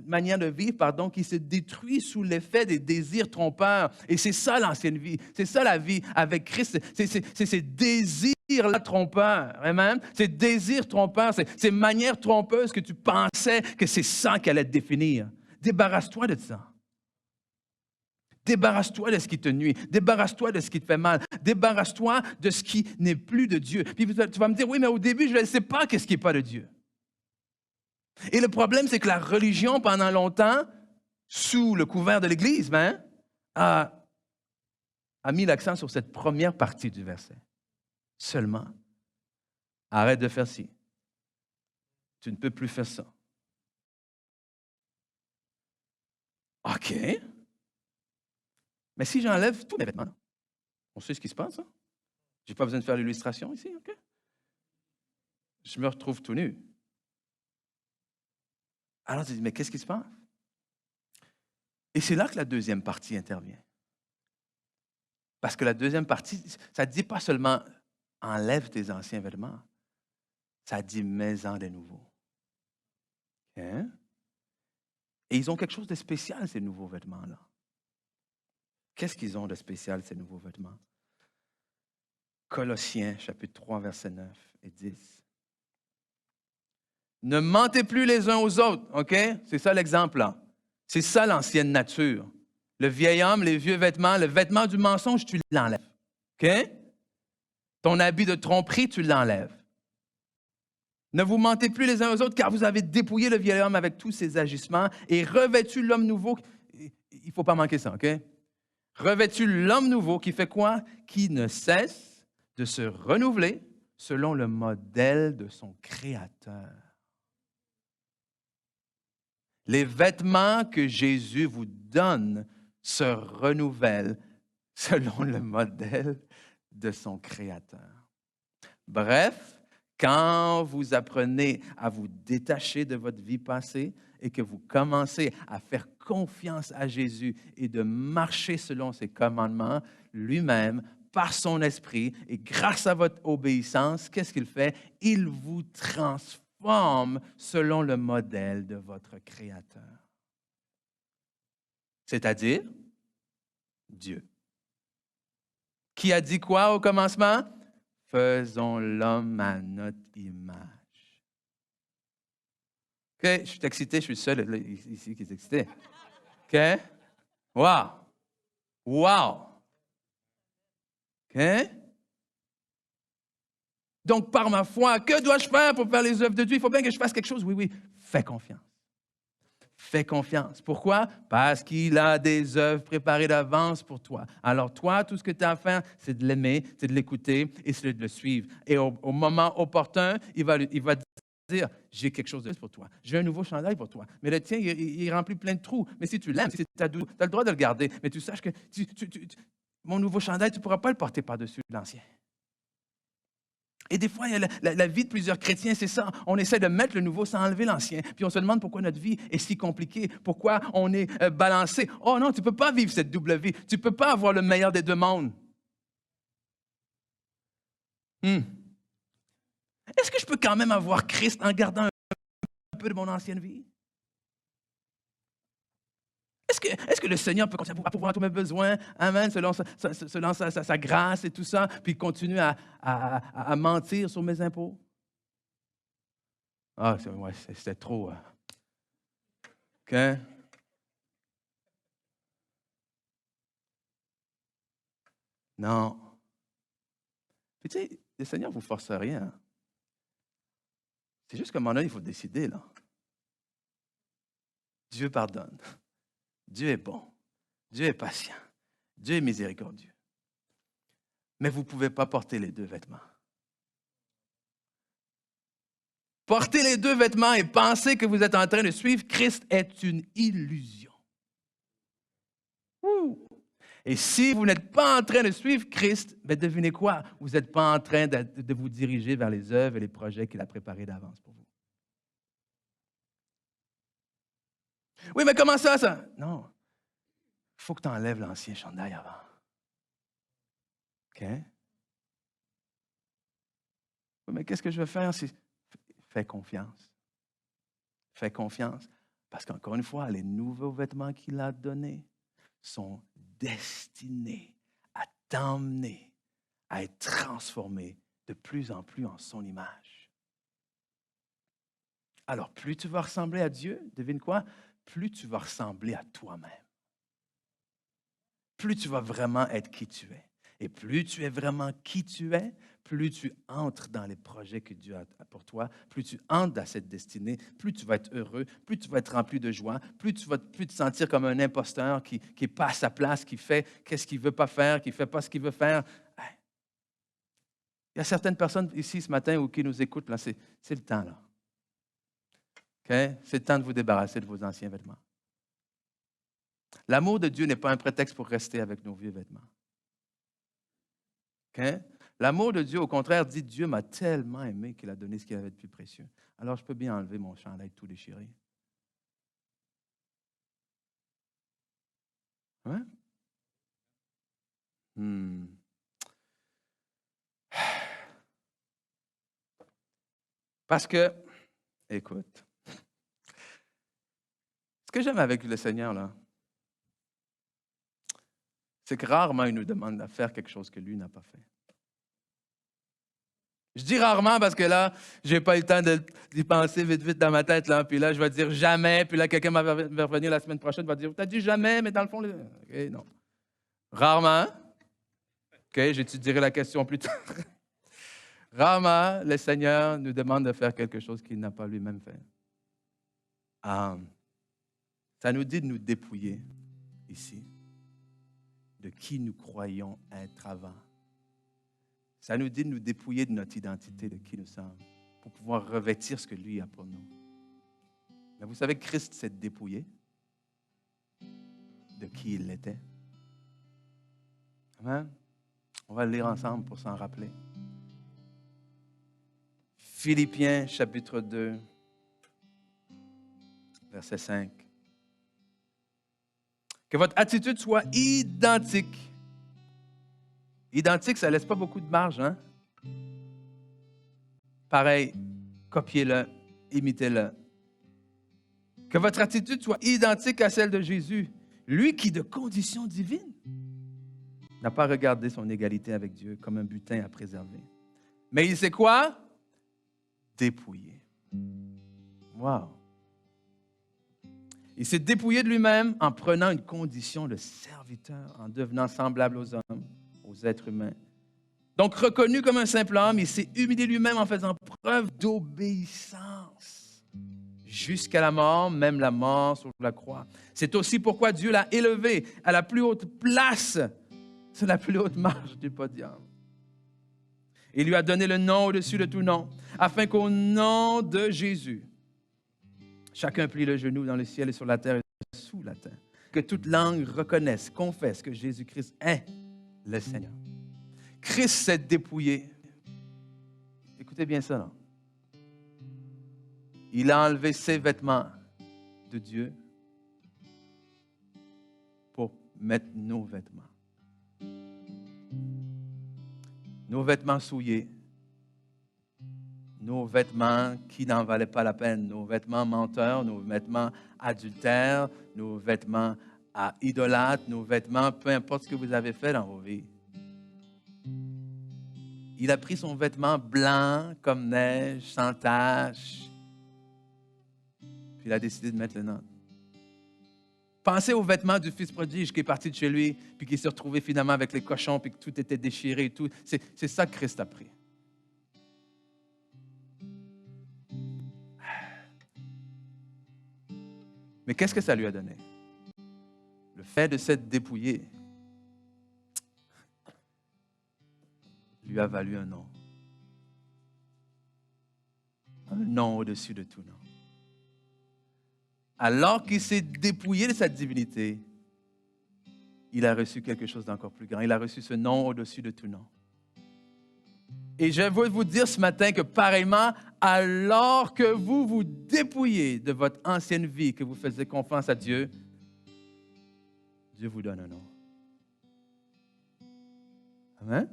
Speaker 3: manière de vivre, qui se détruit sous l'effet des désirs trompeurs. Et c'est ça l'ancienne vie. C'est ça la vie avec Christ. C'est ces désirs-là trompeurs. Amen? Ces désirs trompeurs, ces manières trompeuses que tu pensais que c'est ça qui allait te définir. Débarrasse-toi de ça. Débarrasse-toi de ce qui te nuit. Débarrasse-toi de ce qui te fait mal. Débarrasse-toi de ce qui n'est plus de Dieu. Puis tu vas me dire, oui, mais au début, je ne sais pas qu'est-ce qui n'est pas de Dieu. Et le problème, c'est que la religion, pendant longtemps, sous le couvert de l'Église, a a mis l'accent sur cette première partie du verset. Seulement, arrête de faire ci. Tu ne peux plus faire ça. OK. Mais si j'enlève tous mes vêtements, on sait ce qui se passe, hein? Je n'ai pas besoin de faire l'illustration ici, OK? Je me retrouve tout nu. Alors, tu dis, mais qu'est-ce qui se passe? Et c'est là que la deuxième partie intervient. Parce que la deuxième partie, ça ne dit pas seulement « enlève tes anciens vêtements », ça dit « mets-en des nouveaux ». Hein? Et ils ont quelque chose de spécial, ces nouveaux vêtements-là. Qu'est-ce qu'ils ont de spécial, ces nouveaux vêtements? Colossiens, chapitre 3, versets 9 et 10. Ne mentez plus les uns aux autres, OK? C'est ça l'exemple là. C'est ça l'ancienne nature. Le vieil homme, les vieux vêtements, le vêtement du mensonge, tu l'enlèves. OK? Ton habit de tromperie, tu l'enlèves. Ne vous mentez plus les uns aux autres, car vous avez dépouillé le vieil homme avec tous ses agissements et revêtu l'homme nouveau. Il ne faut pas manquer ça, OK? Revêtu l'homme nouveau qui fait quoi? Qui ne cesse de se renouveler selon le modèle de son Créateur. Les vêtements que Jésus vous donne se renouvellent selon le modèle de son Créateur. Bref, quand vous apprenez à vous détacher de votre vie passée et que vous commencez à faire confiance à Jésus et de marcher selon ses commandements, lui-même, par son esprit et grâce à votre obéissance, qu'est-ce qu'il fait? Il vous transforme selon le modèle de votre Créateur. C'est-à-dire Dieu. Qui a dit quoi au commencement? Faisons l'homme à notre image. OK, je suis excité, je suis le seul là, ici qui est excité. OK? Wow! Wow! OK? Donc, par ma foi, que dois-je faire pour faire les œuvres de Dieu? Il faut bien que je fasse quelque chose. Oui, oui, fais confiance. Fais confiance. Pourquoi? Parce qu'il a des œuvres préparées d'avance pour toi. Alors toi, tout ce que tu as à faire, c'est de l'aimer, c'est de l'écouter et c'est de le suivre. Et au moment opportun, il va te dire, j'ai quelque chose de plus pour toi. J'ai un nouveau chandail pour toi. Mais le tien, il remplit plein de trous. Mais si tu l'aimes, si tu as le droit de le garder. Mais tu saches que mon nouveau chandail, tu ne pourras pas le porter par-dessus l'ancien. Et des fois, il y a la vie de plusieurs chrétiens, c'est ça. On essaie de mettre le nouveau sans enlever l'ancien. Puis on se demande pourquoi notre vie est si compliquée, pourquoi on est balancé. Oh non, tu ne peux pas vivre cette double vie. Tu ne peux pas avoir le meilleur des deux mondes. Est-ce que je peux quand même avoir Christ en gardant un peu de mon ancienne vie? Est-ce que le Seigneur peut continuer à pourvoir tous mes besoins, amen, selon sa grâce et tout ça, puis continuer à mentir sur mes impôts? Ah, c'était trop. OK? Non. Puis tu sais, le Seigneur ne vous force à rien. C'est juste qu'à un moment donné, il faut décider, là. Dieu pardonne. Dieu est bon. Dieu est patient. Dieu est miséricordieux. Mais vous ne pouvez pas porter les deux vêtements. Porter les deux vêtements et penser que vous êtes en train de suivre Christ est une illusion. Et si vous n'êtes pas en train de suivre Christ, bien devinez quoi? Vous n'êtes pas en train de vous diriger vers les œuvres et les projets qu'il a préparés d'avance pour vous. Oui, mais comment ça? Non. Il faut que tu enlèves l'ancien chandail avant. OK? Oui, mais qu'est-ce que je vais faire? Fais confiance. Fais confiance. Parce qu'encore une fois, les nouveaux vêtements qu'il a donnés sont destinés à t'emmener à être transformé de plus en plus en son image. Alors, plus tu vas ressembler à Dieu, devine quoi? Plus tu vas ressembler à toi-même. Plus tu vas vraiment être qui tu es. Et plus tu es vraiment qui tu es, plus tu entres dans les projets que Dieu a pour toi, plus tu entres dans cette destinée, plus tu vas être heureux, plus tu vas être rempli de joie, plus tu vas plus te sentir comme un imposteur qui n'est pas à sa place, qui fait qu'est-ce qu'il ne veut pas faire, qui ne fait pas ce qu'il veut faire. Hey. Il y a certaines personnes ici ce matin ou qui nous écoutent, là, c'est le temps, là. Okay? C'est le temps de vous débarrasser de vos anciens vêtements. L'amour de Dieu n'est pas un prétexte pour rester avec nos vieux vêtements. Okay? L'amour de Dieu, au contraire, dit Dieu m'a tellement aimé qu'il a donné ce qu'il avait de plus précieux. Alors, je peux bien enlever mon chandail tout déchiré. Hein? Parce que, écoute, ce que j'aime avec le Seigneur, là, c'est que rarement il nous demande de faire quelque chose que lui n'a pas fait. Je dis rarement parce que là, je n'ai pas eu le temps d'y penser vite dans ma tête. Là. Puis là, je vais dire jamais. Puis là, quelqu'un va revenir la semaine prochaine, va dire, tu as dit jamais, mais dans le fond, okay, non. Rarement. OK, j'étudierai la question plus tard. Rarement, le Seigneur nous demande de faire quelque chose qu'il n'a pas lui-même fait. Ça nous dit de nous dépouiller ici de qui nous croyons être avant. Ça nous dit de nous dépouiller de notre identité, de qui nous sommes, pour pouvoir revêtir ce que lui a pour nous. Mais vous savez que Christ s'est dépouillé de qui il était. Amen. On va le lire ensemble pour s'en rappeler. Philippiens, chapitre 2, verset 5. Que votre attitude soit identique. Identique, ça ne laisse pas beaucoup de marge, hein? Pareil, copiez-le, imitez-le. Que votre attitude soit identique à celle de Jésus, lui qui, de condition divine, n'a pas regardé son égalité avec Dieu comme un butin à préserver. Mais il sait quoi? Dépouillé. Wow! Il s'est dépouillé de lui-même en prenant une condition de serviteur, en devenant semblable aux hommes, aux êtres humains. Donc, reconnu comme un simple homme, il s'est humilié lui-même en faisant preuve d'obéissance jusqu'à la mort, même la mort sur la croix. C'est aussi pourquoi Dieu l'a élevé à la plus haute place, sur la plus haute marche du podium. Il lui a donné le nom au-dessus de tout nom, afin qu'au nom de Jésus, chacun plie le genou dans le ciel et sur la terre et sous la terre. Que toute langue reconnaisse, confesse que Jésus-Christ est le Seigneur. Christ s'est dépouillé. Écoutez bien ça, là. Il a enlevé ses vêtements de Dieu pour mettre nos vêtements. Nos vêtements souillés. Nos vêtements qui n'en valaient pas la peine, nos vêtements menteurs, nos vêtements adultères, nos vêtements idolâtres, nos vêtements, peu importe ce que vous avez fait dans vos vies. Il a pris son vêtement blanc comme neige, sans tache, puis il a décidé de mettre le nôtre. Pensez aux vêtements du fils prodige qui est parti de chez lui, puis qui s'est retrouvé finalement avec les cochons, puis que tout était déchiré et tout. C'est ça que Christ a pris. Mais qu'est-ce que ça lui a donné? Le fait de s'être dépouillé lui a valu un nom. Un nom au-dessus de tout nom. Alors qu'il s'est dépouillé de sa divinité, il a reçu quelque chose d'encore plus grand. Il a reçu ce nom au-dessus de tout nom. Et je veux vous dire ce matin que pareillement, alors que vous vous dépouillez de votre ancienne vie, que vous faisiez confiance à Dieu, Dieu vous donne un nom. Amen?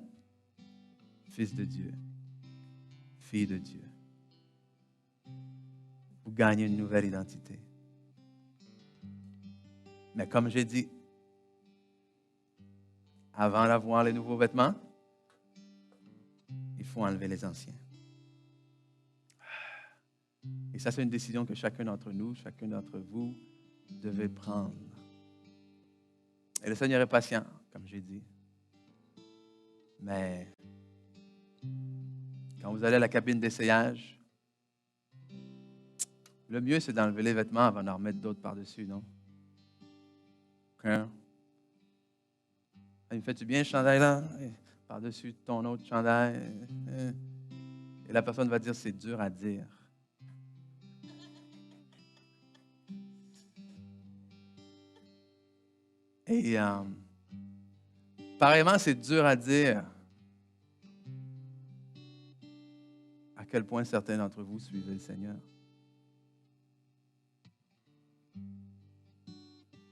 Speaker 3: Fils de Dieu, fille de Dieu. Vous gagnez une nouvelle identité. Mais comme j'ai dit, avant d'avoir les nouveaux vêtements, il faut enlever les anciens. Et ça, c'est une décision que chacun d'entre nous, chacun d'entre vous, devez prendre. Et le Seigneur est patient, comme j'ai dit. Mais quand vous allez à la cabine d'essayage, le mieux, c'est d'enlever les vêtements avant d'en remettre d'autres par-dessus, non? Hein? Il me fait-tu bien, ce chandail-là? Par-dessus ton autre chandail. Et la personne va dire, c'est dur à dire. Et pareillement, c'est dur à dire à quel point certains d'entre vous suivaient le Seigneur.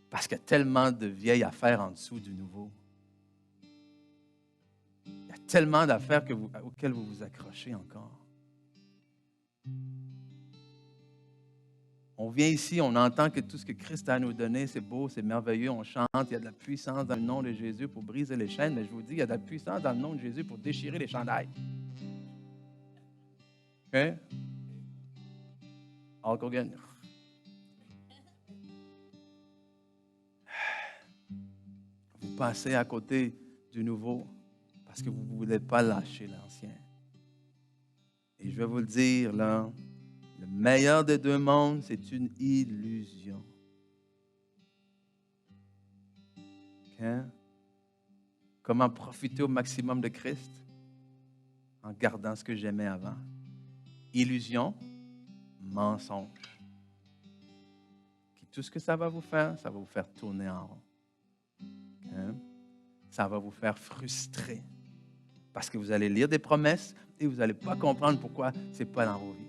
Speaker 3: Parce qu'il y a tellement de vieilles affaires en dessous du nouveau. Il y a tellement d'affaires auxquelles vous vous accrochez encore. On vient ici, on entend que tout ce que Christ a à nous donner, c'est beau, c'est merveilleux, on chante, il y a de la puissance dans le nom de Jésus pour briser les chaînes, mais je vous dis, il y a de la puissance dans le nom de Jésus pour déchirer les chandails. OK? Hulk Hogan. Vous passez à côté du nouveau parce que vous ne voulez pas lâcher l'ancien. Et je vais vous le dire, là, le meilleur des deux mondes, c'est une illusion. Okay? Comment profiter au maximum de Christ? En gardant ce que j'aimais avant. Illusion, mensonge. Tout ce que ça va vous faire tourner en rond. Okay? Ça va vous faire frustrer. Parce que vous allez lire des promesses et vous n'allez pas comprendre pourquoi ce n'est pas dans vos vies.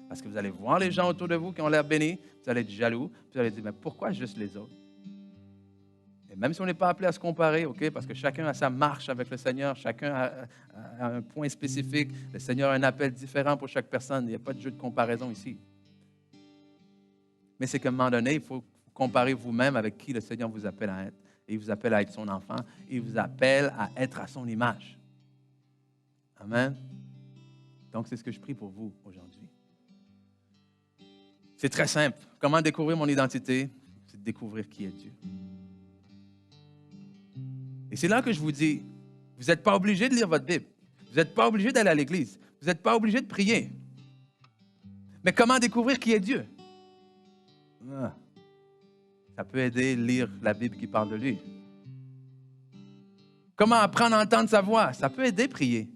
Speaker 3: Parce que vous allez voir les gens autour de vous qui ont l'air bénis, vous allez être jaloux, vous allez dire, mais pourquoi juste les autres? Et même si on n'est pas appelé à se comparer, OK, parce que chacun a sa marche avec le Seigneur, chacun a un point spécifique, le Seigneur a un appel différent pour chaque personne, il n'y a pas de jeu de comparaison ici. Mais c'est qu'à un moment donné, il faut comparer vous-même avec qui le Seigneur vous appelle à être. Et il vous appelle à être son enfant, et il vous appelle à être à son image. Amen. Donc, c'est ce que je prie pour vous aujourd'hui. C'est très simple. Comment découvrir mon identité? C'est de découvrir qui est Dieu. Et c'est là que je vous dis, vous n'êtes pas obligé de lire votre Bible. Vous n'êtes pas obligé d'aller à l'église. Vous n'êtes pas obligé de prier. Mais comment découvrir qui est Dieu? Ça peut aider à lire la Bible qui parle de lui. Comment apprendre à entendre sa voix? Ça peut aider à prier.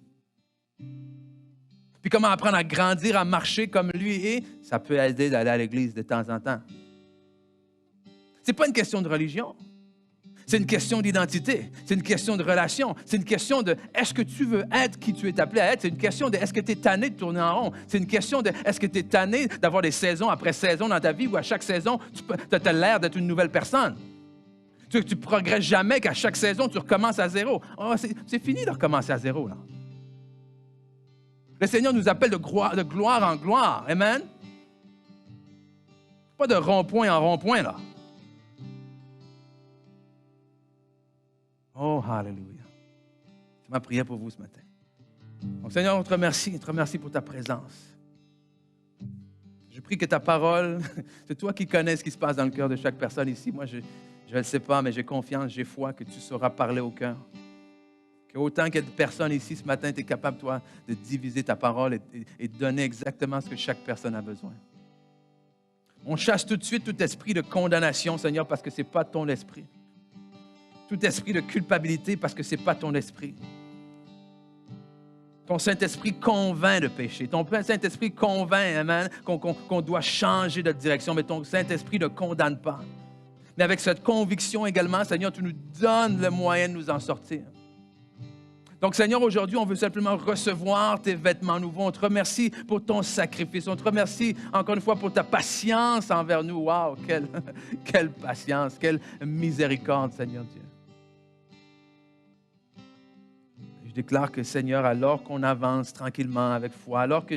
Speaker 3: Puis comment apprendre à grandir, à marcher comme lui est? Ça peut aider d'aller à l'église de temps en temps. Ce n'est pas une question de religion. C'est une question d'identité. C'est une question de relation. C'est une question de est-ce que tu veux être qui tu es appelé à être? C'est une question de est-ce que tu es tanné de tourner en rond? C'est une question de est-ce que tu es tanné d'avoir des saisons après saison dans ta vie où à chaque saison, tu as l'air d'être une nouvelle personne? Tu ne progresses jamais, qu'à chaque saison, tu recommences à zéro. Oh, c'est fini de recommencer à zéro, là. Le Seigneur nous appelle de gloire en gloire. Amen? Pas de rond-point en rond-point, là. Oh, hallelujah. C'est ma prière pour vous ce matin. Donc, Seigneur, on te remercie pour ta présence. Je prie que ta parole, c'est toi qui connais ce qui se passe dans le cœur de chaque personne ici. Moi, je ne le sais pas, mais j'ai confiance, j'ai foi que tu sauras parler au cœur. Qu'autant qu'il y a de personnes ici ce matin, tu es capable, toi, de diviser ta parole et de donner exactement ce que chaque personne a besoin. On chasse tout de suite tout esprit de condamnation, Seigneur, parce que ce n'est pas ton esprit. Tout esprit de culpabilité, parce que ce n'est pas ton esprit. Ton Saint-Esprit convainc de péché. Ton Saint-Esprit convainc, amen, qu'on doit changer de direction, mais ton Saint-Esprit ne condamne pas. Mais avec cette conviction également, Seigneur, tu nous donnes le moyen de nous en sortir. Donc, Seigneur, aujourd'hui, on veut simplement recevoir tes vêtements nouveaux. On te remercie pour ton sacrifice. On te remercie encore une fois pour ta patience envers nous. Wow, quelle patience, quelle miséricorde, Seigneur Dieu. Je déclare que, Seigneur, alors qu'on avance tranquillement avec foi, alors que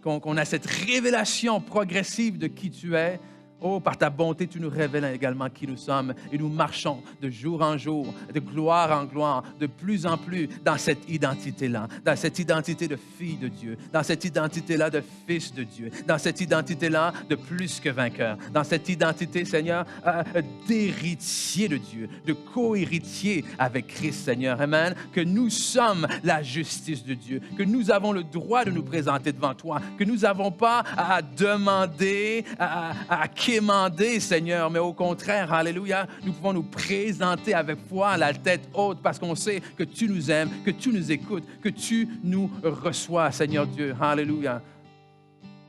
Speaker 3: qu'on a cette révélation progressive de qui tu es, Oh, par ta bonté, tu nous révèles également qui nous sommes et nous marchons de jour en jour, de gloire en gloire, de plus en plus dans cette identité-là, dans cette identité de fille de Dieu, dans cette identité-là de fils de Dieu, dans cette identité-là de plus que vainqueur, dans cette identité, Seigneur, d'héritier de Dieu, de co-héritier avec Christ, Seigneur. Amen. Que nous sommes la justice de Dieu, que nous avons le droit de nous présenter devant toi, que nous n'avons pas à demander, à quémander, Seigneur, mais au contraire, alléluia, nous pouvons nous présenter avec foi, la tête haute, parce qu'on sait que tu nous aimes, que tu nous écoutes, que tu nous reçois, Seigneur Dieu. Alléluia.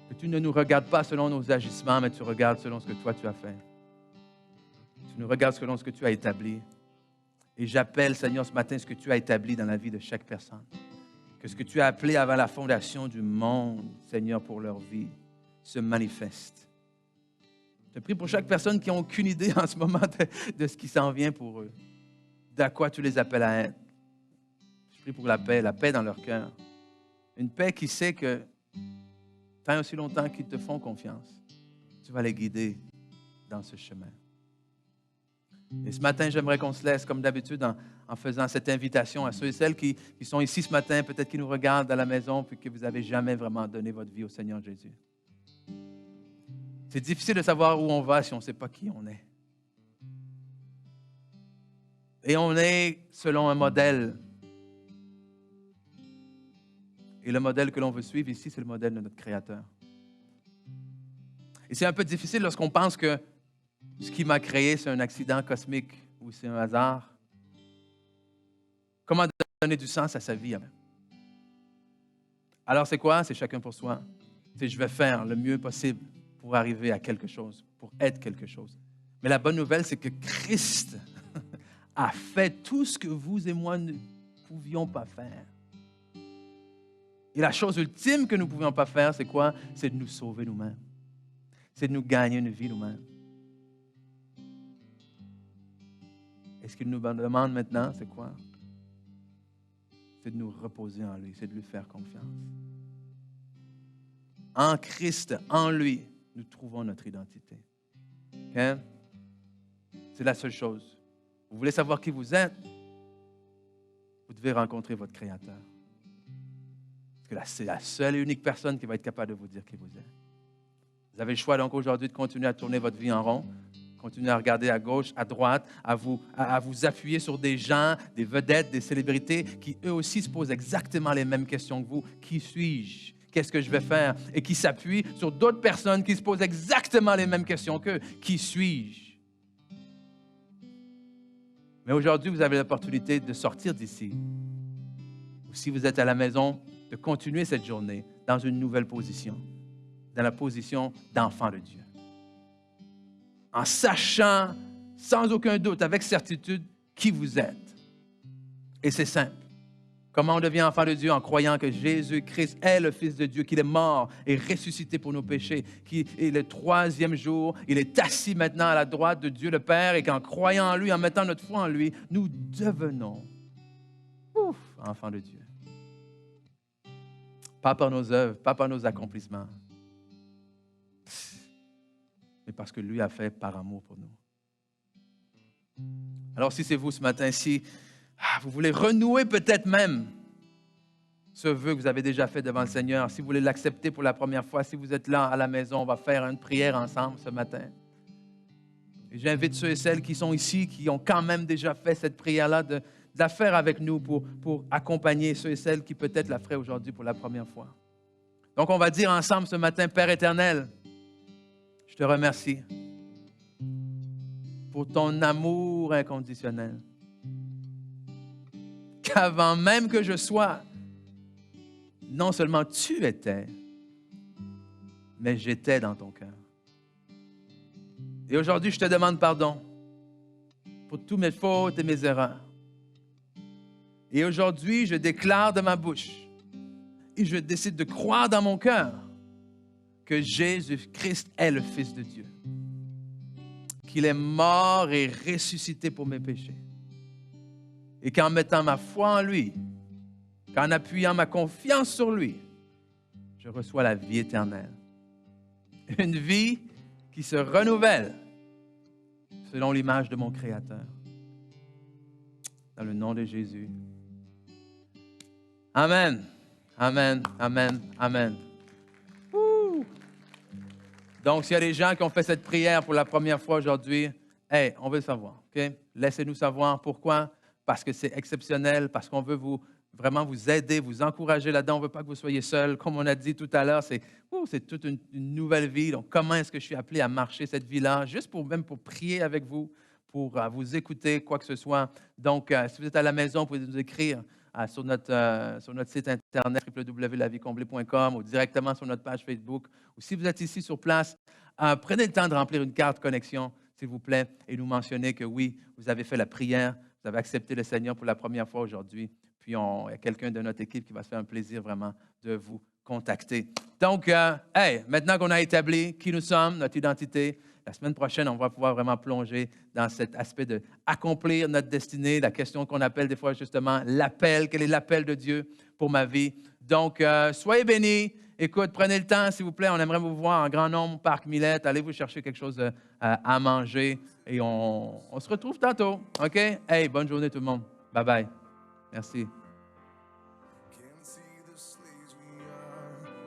Speaker 3: Que tu ne nous regardes pas selon nos agissements, mais tu regardes selon ce que toi tu as fait. Tu nous regardes selon ce que tu as établi. Et j'appelle, Seigneur, ce matin, ce que tu as établi dans la vie de chaque personne. Que ce que tu as appelé avant la fondation du monde, Seigneur, pour leur vie, se manifeste. Je prie pour chaque personne qui n'a aucune idée en ce moment de ce qui s'en vient pour eux, d'à quoi tu les appelles à être. Je prie pour la paix dans leur cœur. Une paix qui sait que tant aussi longtemps qu'ils te font confiance, tu vas les guider dans ce chemin. Et ce matin, j'aimerais qu'on se laisse, comme d'habitude, en faisant cette invitation à ceux et celles qui sont ici ce matin, peut-être qui nous regardent à la maison, puis que vous n'avez jamais vraiment donné votre vie au Seigneur Jésus. C'est difficile de savoir où on va si on ne sait pas qui on est. Et on est selon un modèle. Et le modèle que l'on veut suivre ici, c'est le modèle de notre Créateur. Et c'est un peu difficile lorsqu'on pense que ce qui m'a créé, c'est un accident cosmique ou c'est un hasard. Comment donner du sens à sa vie? Alors c'est quoi? C'est chacun pour soi. C'est je vais faire le mieux possible pour arriver à quelque chose, pour être quelque chose. Mais la bonne nouvelle, c'est que Christ a fait tout ce que vous et moi ne pouvions pas faire. Et la chose ultime que nous ne pouvions pas faire, c'est quoi? C'est de nous sauver nous-mêmes. C'est de nous gagner une vie nous-mêmes. Et ce qu'il nous demande maintenant, c'est quoi? C'est de nous reposer en lui, c'est de lui faire confiance. En Christ, en lui, nous trouvons notre identité. Okay? C'est la seule chose. Vous voulez savoir qui vous êtes? Vous devez rencontrer votre Créateur. Parce que c'est la seule et unique personne qui va être capable de vous dire qui vous êtes. Vous avez le choix donc aujourd'hui de continuer à tourner votre vie en rond, continuer à regarder à gauche, à droite, à vous appuyer sur des gens, des vedettes, des célébrités qui eux aussi se posent exactement les mêmes questions que vous. Qui suis-je? Qu'est-ce que je vais faire? Et qui s'appuient sur d'autres personnes qui se posent exactement les mêmes questions qu'eux. Qui suis-je? Mais aujourd'hui, vous avez l'opportunité de sortir d'ici. Ou si vous êtes à la maison, de continuer cette journée dans une nouvelle position, dans la position d'enfant de Dieu. En sachant, sans aucun doute, avec certitude, qui vous êtes. Et c'est simple. Comment on devient enfant de Dieu? En croyant que Jésus-Christ est le Fils de Dieu, qu'il est mort et ressuscité pour nos péchés, qu'il est le troisième jour, il est assis maintenant à la droite de Dieu le Père et qu'en croyant en lui, en mettant notre foi en lui, nous devenons enfants de Dieu. Pas par nos œuvres, pas par nos accomplissements, mais parce que lui a fait par amour pour nous. Alors si c'est vous ce matin, si vous voulez renouer peut-être même ce vœu que vous avez déjà fait devant le Seigneur, si vous voulez l'accepter pour la première fois, si vous êtes là à la maison, on va faire une prière ensemble ce matin. Et j'invite ceux et celles qui sont ici, qui ont quand même déjà fait cette prière-là, de la faire avec nous pour accompagner ceux et celles qui peut-être la feraient aujourd'hui pour la première fois. Donc on va dire ensemble ce matin, Père éternel, je te remercie pour ton amour inconditionnel. Qu'avant même que je sois, non seulement tu étais, mais j'étais dans ton cœur. Et aujourd'hui, je te demande pardon pour toutes mes fautes et mes erreurs. Et aujourd'hui, je déclare de ma bouche et je décide de croire dans mon cœur que Jésus-Christ est le Fils de Dieu, qu'il est mort et ressuscité pour mes péchés. Et qu'en mettant ma foi en lui, qu'en appuyant ma confiance sur lui, je reçois la vie éternelle. Une vie qui se renouvelle selon l'image de mon Créateur. Dans le nom de Jésus. Amen. Amen. Amen. Amen. Ouh. Donc, s'il y a des gens qui ont fait cette prière pour la première fois aujourd'hui, hey, on veut le savoir. Okay? Laissez-nous savoir pourquoi. Parce que c'est exceptionnel, parce qu'on veut vraiment vous aider, vous encourager là-dedans. On ne veut pas que vous soyez seuls. Comme on a dit tout à l'heure, c'est toute une nouvelle vie. Donc, comment est-ce que je suis appelé à marcher cette vie-là? Juste pour prier avec vous, pour vous écouter, quoi que ce soit. Donc, si vous êtes à la maison, vous pouvez nous écrire sur notre site internet www.lavicomblée.com ou directement sur notre page Facebook. Ou si vous êtes ici sur place, prenez le temps de remplir une carte connexion, s'il vous plaît, et nous mentionner que oui, vous avez fait la prière, vous avez accepté le Seigneur pour la première fois aujourd'hui. Puis, il y a quelqu'un de notre équipe qui va se faire un plaisir vraiment de vous contacter. Donc, maintenant qu'on a établi qui nous sommes, notre identité, la semaine prochaine, on va pouvoir vraiment plonger dans cet aspect d'accomplir notre destinée, la question qu'on appelle des fois justement l'appel. Quel est l'appel de Dieu pour ma vie? Donc, soyez bénis. Écoute, prenez le temps, s'il vous plaît. On aimerait vous voir en grand nombre, Parc Millette. Allez vous chercher quelque chose à manger et on se retrouve tantôt. OK? Hey, bonne journée tout le monde. Bye bye. Merci.